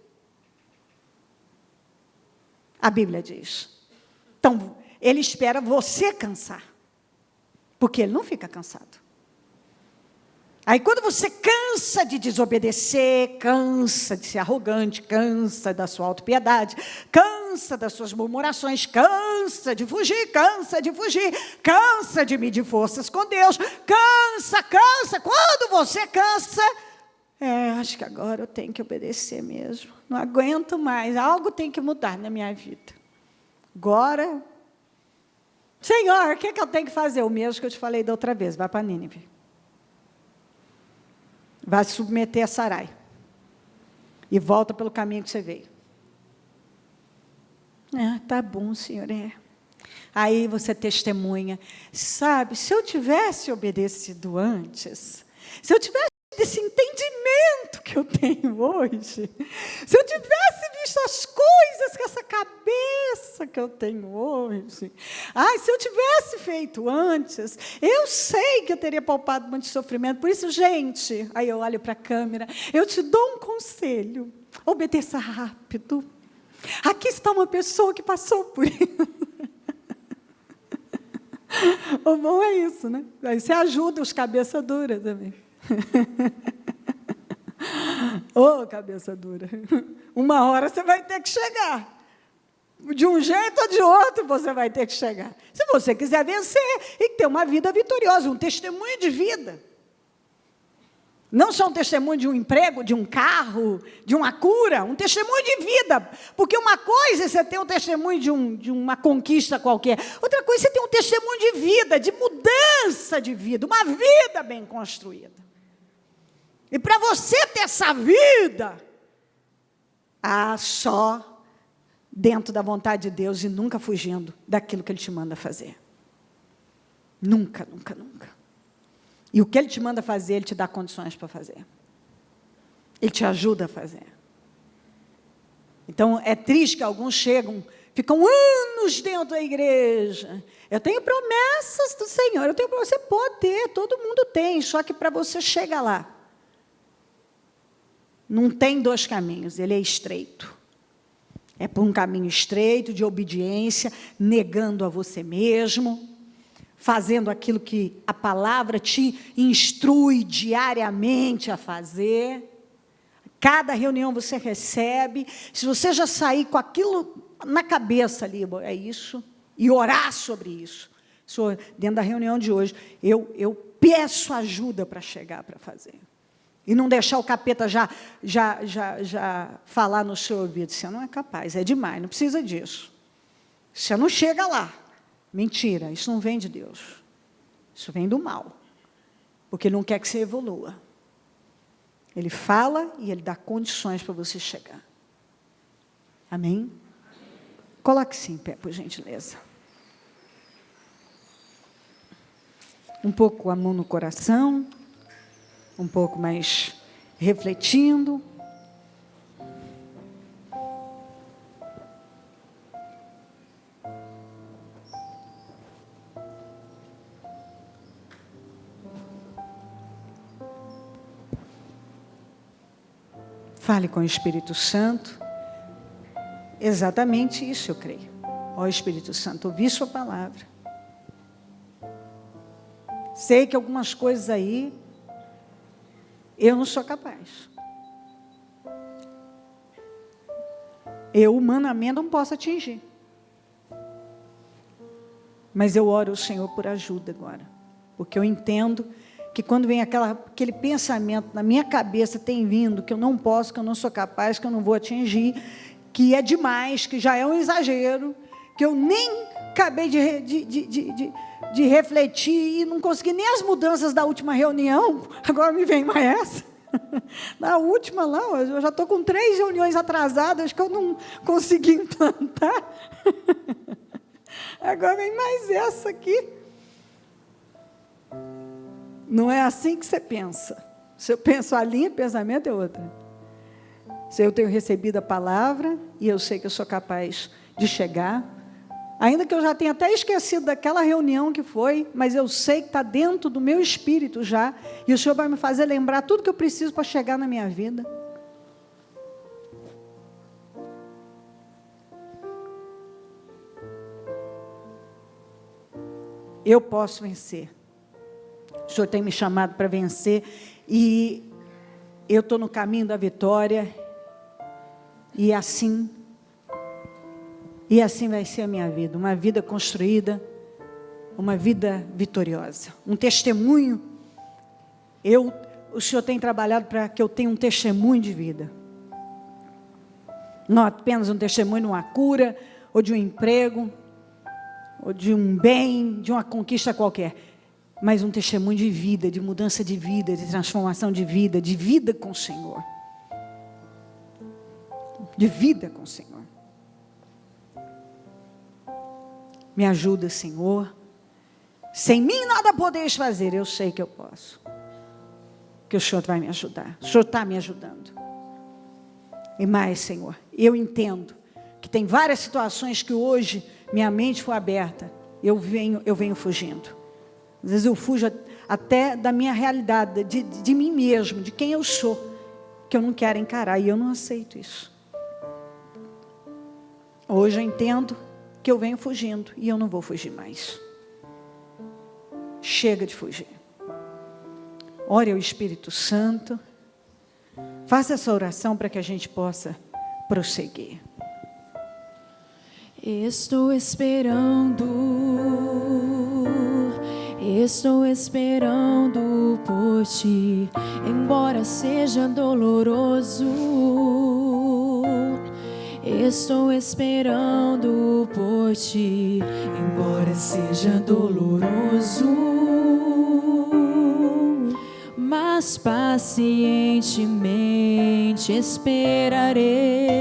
A Bíblia diz. Então, Ele espera você cansar, porque Ele não fica cansado. Aí quando você cansa de desobedecer, cansa de ser arrogante, cansa da sua autopiedade, cansa das suas murmurações, cansa de fugir, cansa de medir forças com Deus, cansa. Quando você cansa, acho que agora eu tenho que obedecer mesmo. Não aguento mais, algo tem que mudar na minha vida. Agora, Senhor, o que eu tenho que fazer? O mesmo que eu te falei da outra vez, vai para Nínive. Vai se submeter a Sarai. E volta pelo caminho que você veio. Tá bom, Senhor, Aí você testemunha. Sabe, se eu tivesse obedecido antes, se eu tivesse esse entendimento que eu tenho hoje, se eu tivesse visto as coisas com essa cabeça que eu tenho hoje, se eu tivesse feito antes, eu sei que eu teria poupado muito sofrimento. Por isso, gente, aí eu olho para a câmera, eu te dou um conselho, obedeça rápido. Aqui está uma pessoa que passou por isso. O bom é isso, né? Aí você ajuda os cabeça dura também. Cabeça dura. Uma hora você vai ter que chegar. De um jeito ou de outro você vai ter que chegar. Se você quiser vencer e ter uma vida vitoriosa, um testemunho de vida. Não só um testemunho de um emprego, de um carro, de uma cura, um testemunho de vida. Porque uma coisa é você ter um testemunho de uma conquista qualquer. Outra coisa é você ter um testemunho de vida, de mudança de vida, uma vida bem construída. E para você ter essa vida, só dentro da vontade de Deus e nunca fugindo daquilo que Ele te manda fazer. Nunca. E o que Ele te manda fazer, Ele te dá condições para fazer. Ele te ajuda a fazer. Então, é triste que alguns ficam anos dentro da igreja. Eu tenho promessas do Senhor, você pode ter, todo mundo tem, só que para você chegar lá, não tem 2 caminhos, ele é estreito. É por um caminho estreito, de obediência, negando a você mesmo, fazendo aquilo que a palavra te instrui diariamente a fazer. Cada reunião você recebe. Se você já sair com aquilo na cabeça ali, é isso, e orar sobre isso. Senhor, dentro da reunião de hoje, eu peço ajuda para chegar para fazer. E não deixar o capeta já falar no seu ouvido. Você não é capaz, é demais, não precisa disso. Você não chega lá. Mentira, isso não vem de Deus. Isso vem do mal. Porque Ele não quer que você evolua. Ele fala e Ele dá condições para você chegar. Amém? Coloque-se em pé, por gentileza. Um pouco a mão no coração. Um pouco mais refletindo. Fale com o Espírito Santo. Exatamente isso eu creio. Ó Espírito Santo, ouvi sua palavra. Sei que algumas coisas aí eu não sou capaz. Eu humanamente não posso atingir. Mas eu oro ao Senhor por ajuda agora. Porque eu entendo que quando vem aquele pensamento na minha cabeça, tem vindo que eu não posso, que eu não sou capaz, que eu não vou atingir, que é demais, que já é um exagero, que eu nem acabei de refletir e não consegui nem as mudanças da última reunião, agora me vem mais essa. Na última lá, eu já estou com 3 reuniões atrasadas que eu não consegui implantar. Agora vem mais essa aqui. Não é assim que você pensa. Se eu penso a linha de pensamento é outra. Se eu tenho recebido a palavra e eu sei que eu sou capaz de chegar, ainda que eu já tenha até esquecido daquela reunião que foi, mas eu sei que está dentro do meu espírito já, e o Senhor vai me fazer lembrar tudo que eu preciso para chegar na minha vida. Eu posso vencer. O Senhor tem me chamado para vencer, e eu estou no caminho da vitória, e assim vai ser a minha vida, uma vida construída, uma vida vitoriosa, um testemunho. O Senhor tem trabalhado para que eu tenha um testemunho de vida, não apenas um testemunho de uma cura, ou de um emprego, ou de um bem, de uma conquista qualquer, mas um testemunho de vida, de mudança de vida, de transformação de vida com o Senhor. De vida com o Senhor. Me ajuda, Senhor. Sem mim nada podeis fazer, eu sei que eu posso. Que o Senhor vai me ajudar. O Senhor está me ajudando. E mais, Senhor, eu entendo que tem várias situações que hoje minha mente foi aberta, eu venho fugindo. Às vezes eu fujo até da minha realidade, de mim mesmo, de quem eu sou, que eu não quero encarar, e eu não aceito isso. Hoje eu entendo que eu venho fugindo, e eu não vou fugir mais. Chega de fugir. Ore ao Espírito Santo. Faça essa oração para que a gente possa prosseguir. Estou esperando por ti, embora seja doloroso. Estou esperando por ti, embora seja doloroso, mas pacientemente esperarei.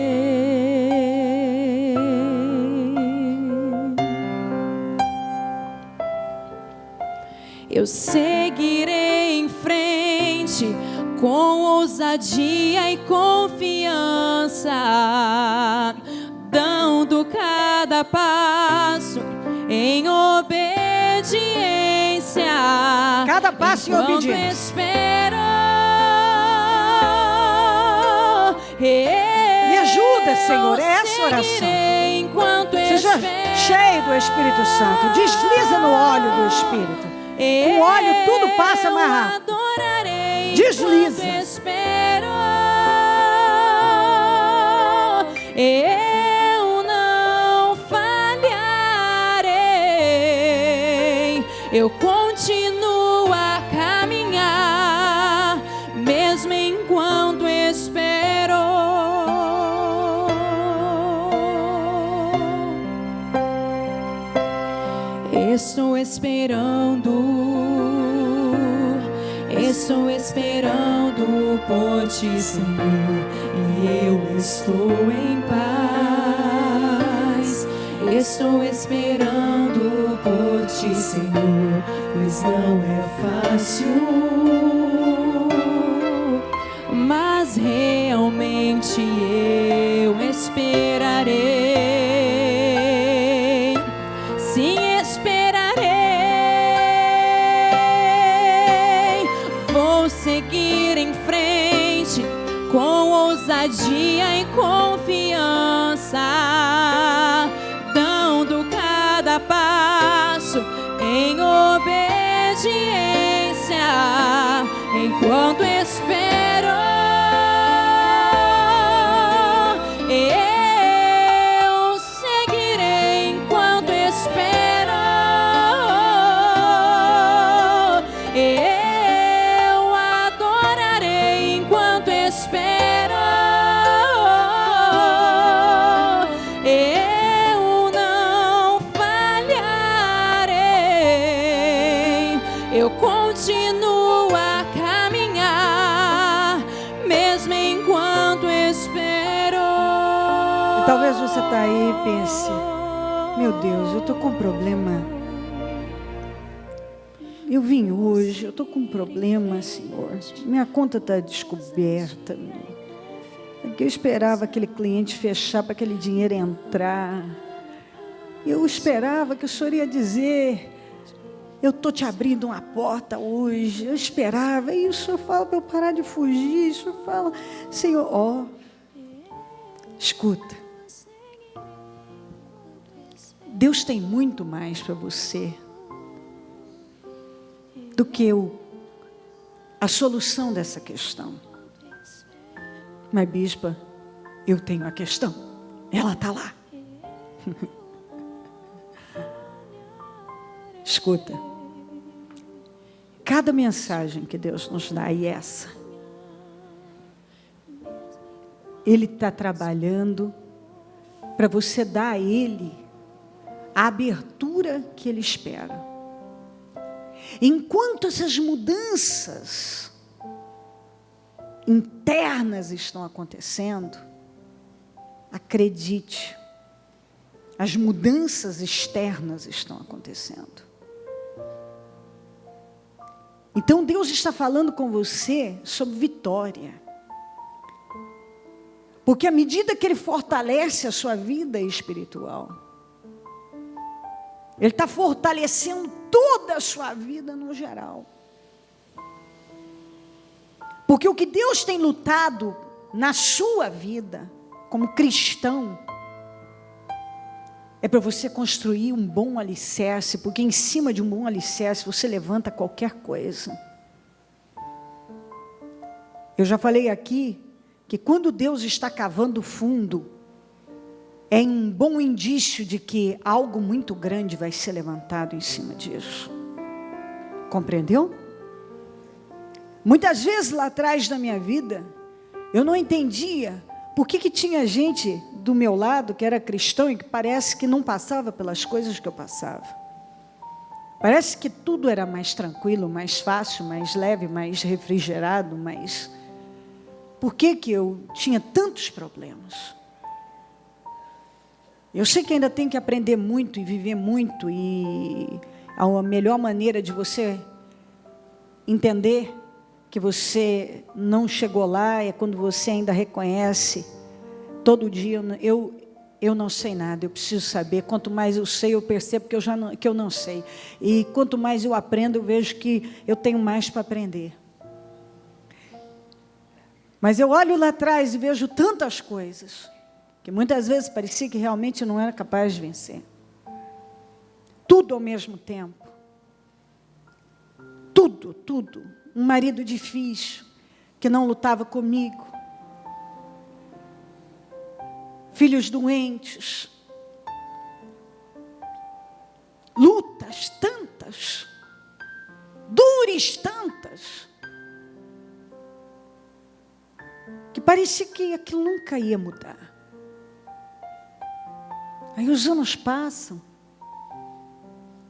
Eu seguirei em frente com ousadia e confiança, dando cada passo em obediência. Cada passo em obediência. Espero, me ajuda, Senhor, é essa oração. Seja cheio do Espírito Santo. Desliza no óleo do Espírito. Com óleo tudo passa mais rápido. Desliza. Eu não falharei. Eu continuo a caminhar, mesmo enquanto espero. Estou esperando por ti, Senhor, e eu estou em paz. Estou esperando por ti, Senhor, pois não é fácil, mas realmente eu esperarei. Sim, seguir em frente com ousadia e confiança, dando cada passo em obediência, enquanto espero. Eu seguirei enquanto espero. Eu adorarei enquanto espero. Eu não falharei. Eu continuo a caminhar, mesmo enquanto espero. E talvez você está aí e pense: meu Deus, eu estou com um problema. Eu vim hoje, eu estou com um problema, Senhor. Minha conta está descoberta. Eu esperava aquele cliente fechar para aquele dinheiro entrar. Eu esperava que o Senhor ia dizer: eu estou te abrindo uma porta hoje. Eu esperava. E o Senhor fala para eu parar de fugir. O Senhor fala: Senhor, escuta. Deus tem muito mais para você do que a solução dessa questão. Mas, bispa, eu tenho a questão. Ela está lá. Escuta. Cada mensagem que Deus nos dá, e essa, Ele está trabalhando para você dar a Ele a abertura que Ele espera. Enquanto essas mudanças internas estão acontecendo, acredite, as mudanças externas estão acontecendo. Então Deus está falando com você sobre vitória. Porque à medida que Ele fortalece a sua vida espiritual, Ele está fortalecendo toda a sua vida no geral. Porque o que Deus tem lutado na sua vida, como cristão, é para você construir um bom alicerce, porque em cima de um bom alicerce você levanta qualquer coisa. Eu já falei aqui que quando Deus está cavando fundo, é um bom indício de que algo muito grande vai ser levantado em cima disso. Compreendeu? Muitas vezes lá atrás da minha vida, eu não entendia por que tinha gente do meu lado que era cristão e que parece que não passava pelas coisas que eu passava. Parece que tudo era mais tranquilo, mais fácil, mais leve, mais refrigerado, mas por que eu tinha tantos problemas? Eu sei que ainda tem que aprender muito e viver muito, e a melhor maneira de você entender que você não chegou lá é quando você ainda reconhece todo dia: eu não sei nada, eu preciso saber. Quanto mais eu sei, eu percebo que eu não sei. E quanto mais eu aprendo, eu vejo que eu tenho mais para aprender. Mas eu olho lá atrás e vejo tantas coisas que muitas vezes parecia que realmente não era capaz de vencer. Tudo ao mesmo tempo. Tudo. Um marido difícil, que não lutava comigo. Filhos doentes. Lutas tantas. Dores tantas. Que parecia que aquilo nunca ia mudar. Aí os anos passam.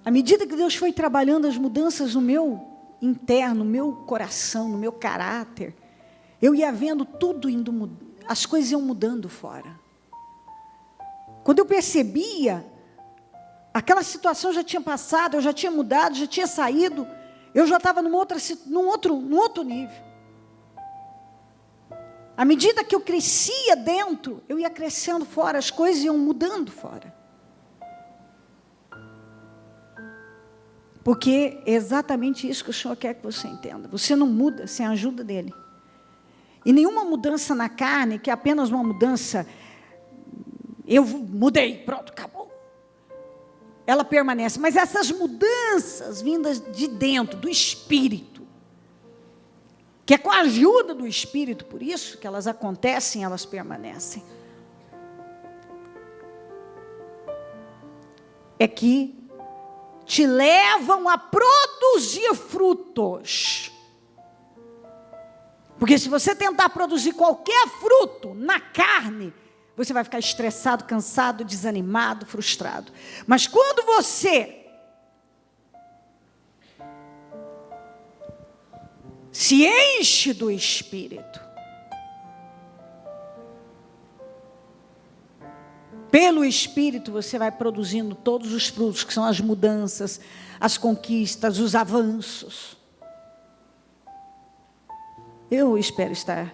À medida que Deus foi trabalhando as mudanças no meu interno, no meu coração, no meu caráter, eu ia vendo tudo indo, as coisas iam mudando fora. Quando eu percebia, aquela situação já tinha passado, eu já tinha mudado, já tinha saído, eu já estava num outro nível. À medida que eu crescia dentro, eu ia crescendo fora, as coisas iam mudando fora. Porque é exatamente isso que o Senhor quer que você entenda. Você não muda sem a ajuda dEle. E nenhuma mudança na carne, que é apenas uma mudança, eu mudei, pronto, acabou. Ela permanece. Mas essas mudanças vindas de dentro, do Espírito, que é com a ajuda do Espírito, por isso que elas acontecem, elas permanecem, é que te levam a produzir frutos. Porque se você tentar produzir qualquer fruto na carne, você vai ficar estressado, cansado, desanimado, frustrado. Mas quando você se enche do Espírito, pelo Espírito você vai produzindo todos os frutos, que são as mudanças, as conquistas, os avanços. Eu espero estar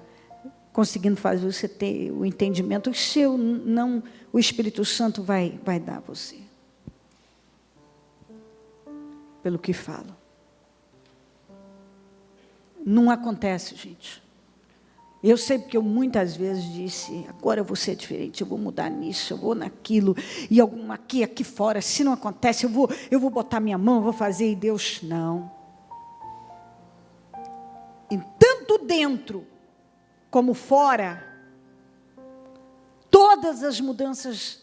conseguindo fazer você ter o entendimento. Se eu não, o Espírito Santo vai dar a você. Pelo que falo. Não acontece, gente. Eu sei porque eu muitas vezes disse, agora eu vou ser diferente, eu vou mudar nisso, eu vou naquilo, e aqui fora, se não acontece, eu vou botar minha mão, eu vou fazer, e Deus, não. E tanto dentro como fora, todas as mudanças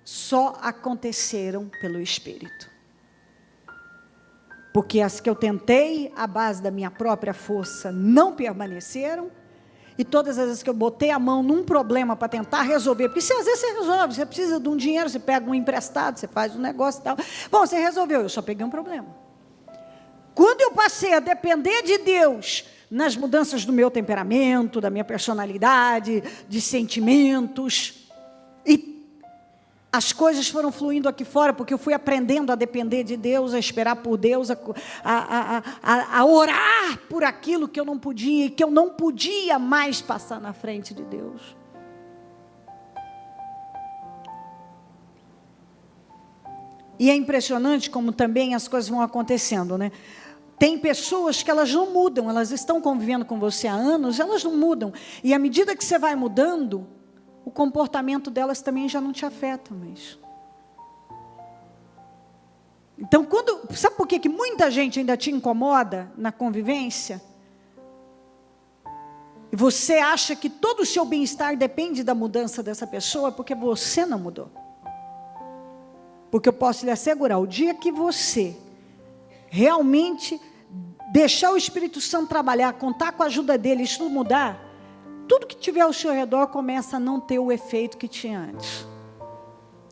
só aconteceram pelo Espírito. Porque as que eu tentei, à base da minha própria força, não permaneceram. E todas as vezes que eu botei a mão num problema para tentar resolver, porque às vezes você resolve, você precisa de um dinheiro, você pega um emprestado, você faz um negócio e tal. Bom, você resolveu, eu só peguei um problema. Quando eu passei a depender de Deus, nas mudanças do meu temperamento, da minha personalidade, de sentimentos, e as coisas foram fluindo aqui fora, porque eu fui aprendendo a depender de Deus, a esperar por Deus, a orar por aquilo que eu não podia, e que eu não podia mais passar na frente de Deus. E é impressionante como também as coisas vão acontecendo, né? Tem pessoas que elas não mudam, elas estão convivendo com você há anos, elas não mudam. E à medida que você vai mudando, o comportamento delas também já não te afeta mais. Então, sabe por que muita gente ainda te incomoda na convivência? E você acha que todo o seu bem-estar depende da mudança dessa pessoa, porque você não mudou. Porque eu posso lhe assegurar, o dia que você realmente deixar o Espírito Santo trabalhar, contar com a ajuda dele, isso tudo mudar, tudo que tiver ao seu redor começa a não ter o efeito que tinha antes.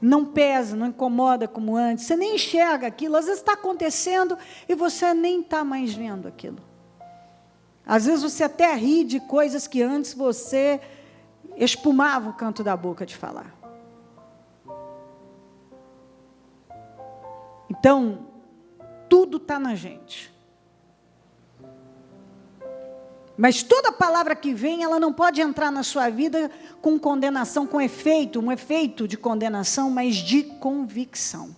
Não pesa, não incomoda como antes. Você nem enxerga aquilo. Às vezes está acontecendo e você nem está mais vendo aquilo. Às vezes você até ri de coisas que antes você espumava o canto da boca de falar. Então, tudo está na gente. Mas toda palavra que vem, ela não pode entrar na sua vida com condenação, com efeito, um efeito de condenação, mas de convicção.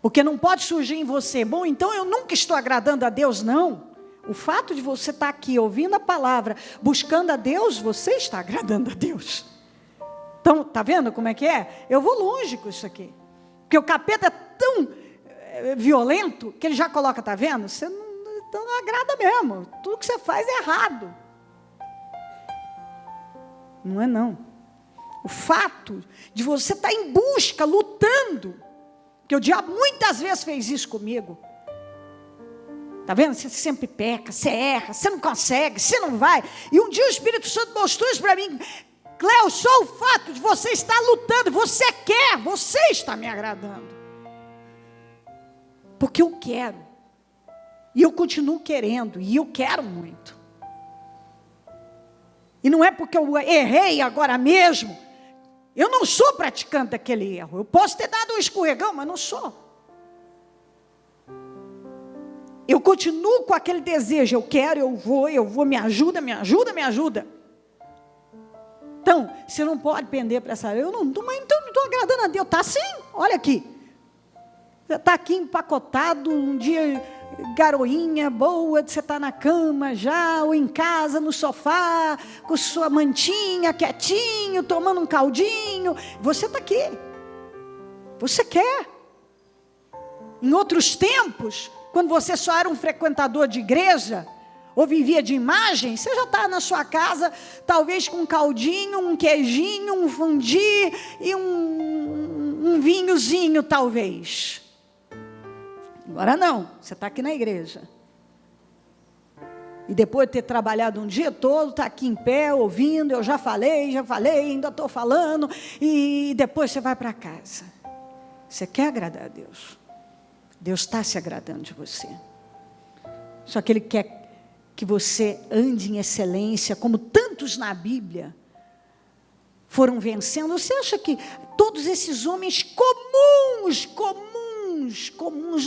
Porque não pode surgir em você, bom, então eu nunca estou agradando a Deus, não. O fato de você estar aqui ouvindo a palavra, buscando a Deus, você está agradando a Deus. Então, está vendo como é que é? Eu vou longe com isso aqui. Porque o capeta é tão violento que ele já coloca, está vendo? Você não agrada mesmo. Tudo que você faz é errado. Não é não. O fato de você estar em busca, lutando, que o diabo muitas vezes fez isso comigo. Está vendo? Você sempre peca, você erra, você não consegue, você não vai. E um dia o Espírito Santo mostrou isso para mim. Cléo, só o fato de você estar lutando, você quer, você está me agradando. Porque eu quero. E eu continuo querendo, e eu quero muito. E não é porque eu errei agora mesmo. Eu não sou praticante daquele erro. Eu posso ter dado um escorregão, mas não sou. Eu continuo com aquele desejo. Eu quero, eu vou, me ajuda, me ajuda, me ajuda. Então, você não pode pender para essa... Eu não estou agradando a Deus. Está assim, olha aqui. Você está aqui empacotado, um dia garoinha boa, de você estar na cama já, ou em casa, no sofá, com sua mantinha, quietinho, tomando um caldinho. Você está aqui. Você quer. Em outros tempos, quando você só era um frequentador de igreja, ou vivia de imagem, você já está na sua casa, talvez com um caldinho, um queijinho, um fundi e um vinhozinho, talvez. Agora não, você está aqui na igreja. E depois de ter trabalhado um dia todo, está aqui em pé, ouvindo, eu já falei, ainda estou falando, e depois você vai para casa. Você quer agradar a Deus. Deus está se agradando de você. Só que Ele quer que você ande em excelência, como tantos na Bíblia foram vencendo. Você acha que todos esses homens comuns,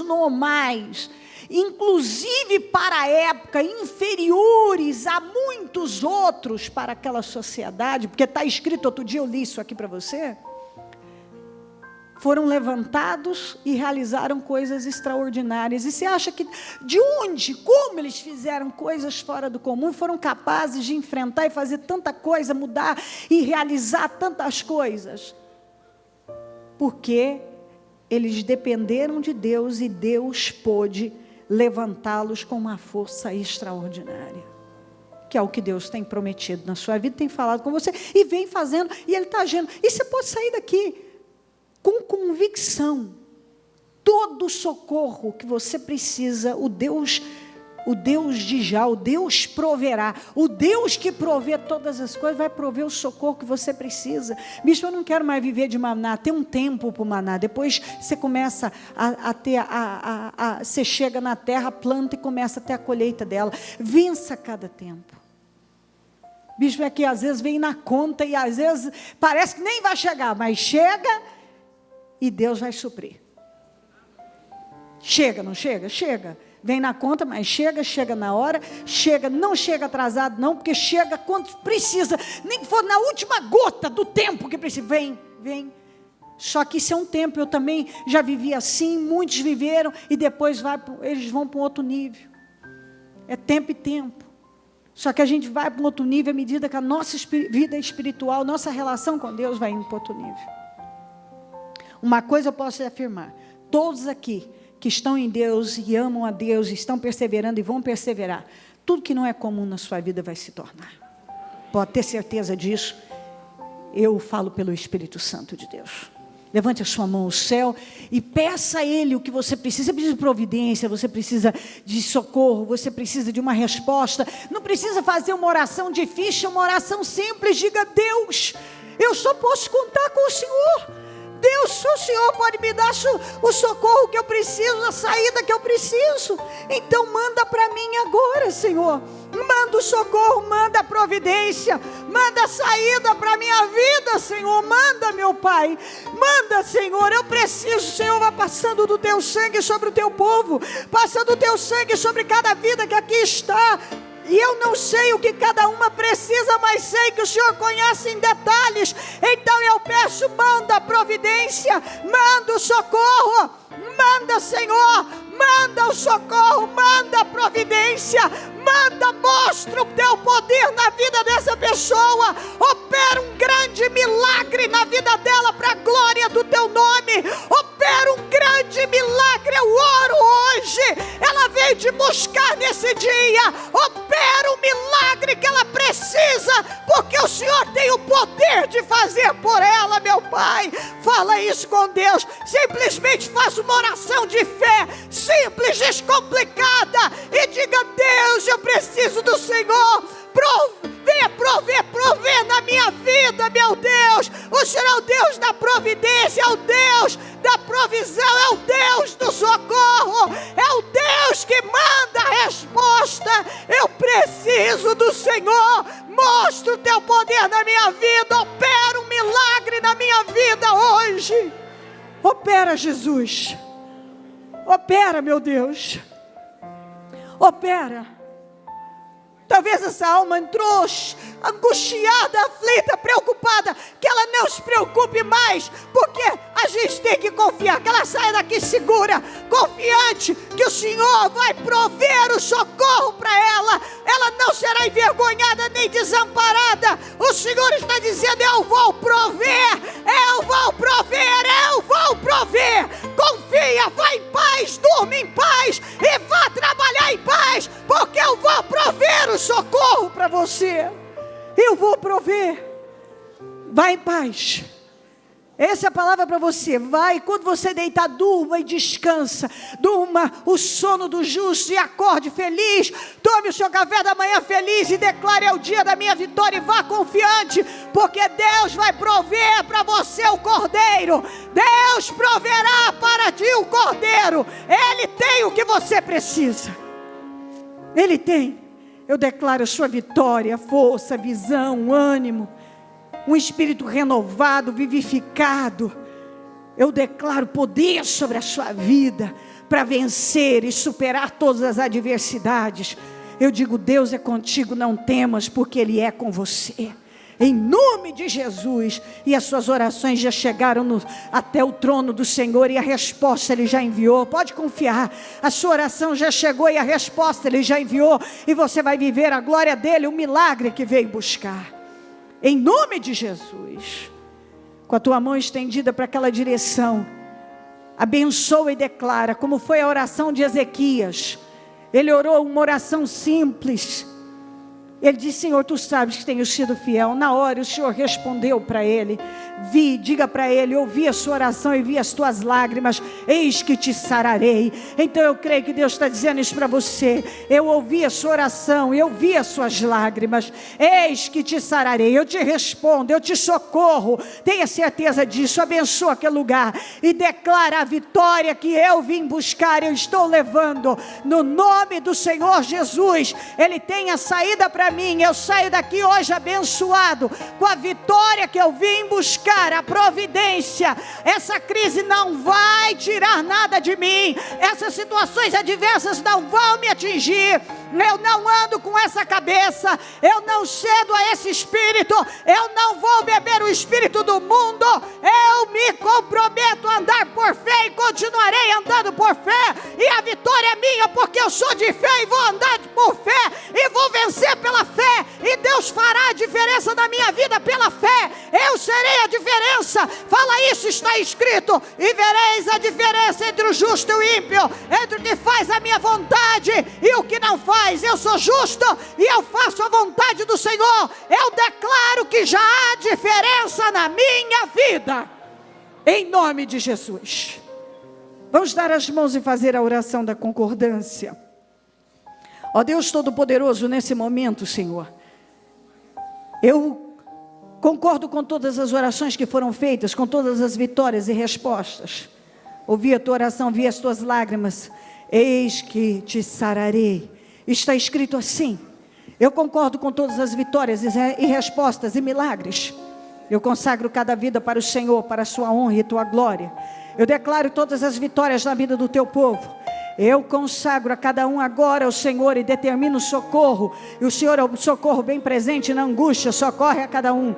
normais, inclusive para a época, inferiores a muitos outros para aquela sociedade, porque está escrito, outro dia eu li isso aqui para você, foram levantados e realizaram coisas extraordinárias. E você acha que de onde, como eles fizeram coisas fora do comum, foram capazes de enfrentar e fazer tanta coisa, mudar e realizar tantas coisas? Porque eles dependeram de Deus e Deus pôde levantá-los com uma força extraordinária. Que é o que Deus tem prometido na sua vida, tem falado com você e vem fazendo, e Ele está agindo. E você pode sair daqui com convicção. Todo o socorro que você precisa, o Deus de já, o Deus proverá. O Deus que provê todas as coisas vai prover o socorro que você precisa. Bicho, eu não quero mais viver de maná. Tem um tempo para o maná. Depois você começa você chega na terra, planta e começa a ter a colheita dela. Vença cada tempo. Bicho, é que às vezes vem na conta e às vezes parece que nem vai chegar, mas chega e Deus vai suprir. Chega, não chega? Chega. Vem na conta, mas chega na hora, não chega atrasado não, porque chega quando precisa, nem que for na última gota do tempo que precisa, vem. Só que isso é um tempo, eu também já vivi assim, muitos viveram, e depois eles vão para um outro nível. É tempo e tempo. Só que a gente vai para um outro nível à medida que a nossa vida espiritual, nossa relação com Deus vai indo para outro nível. Uma coisa eu posso afirmar, todos aqui que estão em Deus e amam a Deus, estão perseverando e vão perseverar, tudo que não é comum na sua vida vai se tornar. Pode ter certeza disso. Eu falo pelo Espírito Santo de Deus. Levante a sua mão ao céu e peça a Ele o que você precisa. Você precisa de providência, você precisa de socorro, você precisa de uma resposta. Não precisa fazer uma oração difícil, uma oração simples. Diga: Deus, eu só posso contar com o Senhor. Deus, o Senhor pode me dar o socorro que eu preciso, a saída que eu preciso. Então manda para mim agora, Senhor. Manda o socorro, manda a providência, manda a saída para a minha vida, Senhor. Manda, meu Pai, manda, Senhor. Eu preciso, Senhor, vai passando do Teu sangue sobre o Teu povo, passando o Teu sangue sobre cada vida que aqui está. E eu não sei o que cada uma precisa, mas sei que o Senhor conhece em detalhes. Então eu peço, manda a providência, manda o socorro, manda, Senhor, manda o socorro, manda a providência, manda, mostra o Teu poder na vida dessa pessoa, opera um grande milagre na vida dela para a glória do Teu nome, opera um grande milagre. Eu oro hoje, ela veio te buscar nesse dia, opera o milagre que ela precisa, porque o Senhor tem o poder de fazer por ela, meu Pai. Fala isso com Deus, simplesmente faça uma oração de fé, simples, descomplicada, e diga: Deus, eu preciso do Senhor, venha prover na minha vida, meu Deus. O Senhor é o Deus da providência, é o Deus da provisão, é o Deus do socorro, é o Deus que manda a resposta. Eu preciso do Senhor, mostra o Teu poder na minha vida, opera um milagre na minha vida hoje. Opera, Jesus, opera, meu Deus, opera. Talvez essa alma entrou angustiada, aflita, preocupada, que ela não se preocupe mais, porque a gente tem que confiar, que ela saia daqui segura, confiante, que o Senhor vai prover o socorro para ela. Ela não será envergonhada nem desamparada. O Senhor está dizendo: eu vou prover, eu vou prover, eu vou prover. Confia, vai em paz, durma em paz e vá trabalhar em paz, porque eu vou prover o socorro para você. Eu vou prover. Vai em paz. Essa é a palavra para você. Vai, quando você deitar, durma e descansa. Durma o sono do justo e acorde feliz. Tome o seu café da manhã feliz e declare: é o dia da minha vitória. E vá confiante, porque Deus vai prover para você o cordeiro. Deus proverá para ti o cordeiro. Ele tem o que você precisa. Ele tem. Eu declaro a sua vitória, força, visão, ânimo, um espírito renovado, vivificado. Eu declaro poder sobre a sua vida para vencer e superar todas as adversidades. Eu digo: Deus é contigo, não temas, porque Ele é com você. Em nome de Jesus. E as suas orações já chegaram até o trono do Senhor, e a resposta Ele já enviou. Pode confiar, a sua oração já chegou e a resposta Ele já enviou, e você vai viver a glória dEle, o milagre que veio buscar. Em nome de Jesus. Com a tua mão estendida para aquela direção, abençoa e declara, como foi a oração de Ezequias. Ele orou uma oração simples. Ele disse: Senhor, tu sabes que tenho sido fiel. Na hora o Senhor respondeu para ele: diga para ele: ouvi a sua oração e vi as tuas lágrimas, eis que te sararei. Então eu creio que Deus está dizendo isso para você. Eu ouvi a sua oração, eu vi as suas lágrimas, eis que te sararei. Eu te respondo, eu te socorro. Tenha certeza disso. Abençoa aquele lugar e declara a vitória que eu vim buscar. Eu estou levando no nome do Senhor Jesus. Ele tem a saída para mim. Eu saio daqui hoje abençoado com a vitória que eu vim buscar, a providência. Essa crise não vai tirar nada de mim. Essas situações adversas não vão me atingir. Eu não ando com essa cabeça. Eu não cedo a esse espírito. Eu não vou beber o espírito do mundo. Eu me comprometo a andar por fé e continuarei andando por fé. E a vitória é minha, porque eu sou de fé e vou andar por fé e vou vencer pela fé. E Deus fará a diferença na minha vida pela fé. Eu serei a diferença. Fala isso, está escrito: e vereis a diferença entre o justo e o ímpio, entre o que faz a minha vontade e o que não faz. Eu sou justo e eu faço a vontade do Senhor. Eu declaro que já há diferença na minha vida, em nome de Jesus. Vamos dar as mãos e fazer a oração da concordância. Ó Deus Todo-Poderoso, nesse momento, Senhor, eu concordo com todas as orações que foram feitas, com todas as vitórias e respostas. Ouvi a tua oração, vi as tuas lágrimas, eis que te sararei. Está escrito assim. Eu concordo com todas as vitórias e respostas e milagres. Eu consagro cada vida para o Senhor, para a sua honra e tua glória. Eu declaro todas as vitórias na vida do teu povo. Eu consagro a cada um agora ao Senhor e determino o socorro. E o Senhor é o socorro bem presente na angústia, socorre a cada um.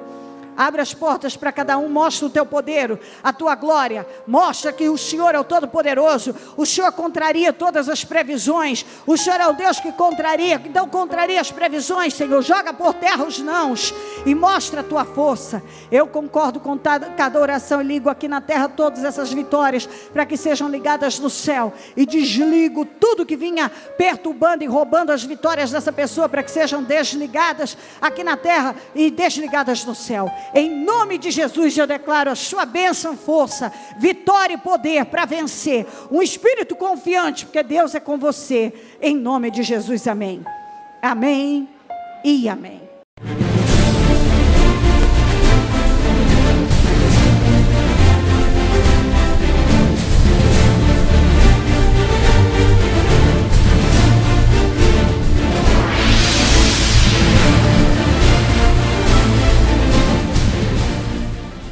Abre as portas para cada um, mostra o teu poder, a tua glória. Mostra que o Senhor é o Todo-Poderoso. O Senhor contraria todas as previsões. O Senhor é o Deus que contraria. Então contraria as previsões, Senhor. Joga por terra os nãos e mostra a tua força. Eu concordo com cada oração e ligo aqui na terra todas essas vitórias para que sejam ligadas no céu. E desligo tudo que vinha perturbando e roubando as vitórias dessa pessoa para que sejam desligadas aqui na terra e desligadas no céu. Em nome de Jesus eu declaro a sua bênção, força, vitória e poder para vencer. Um espírito confiante, porque Deus é com você. Em nome de Jesus, amém. Amém e amém.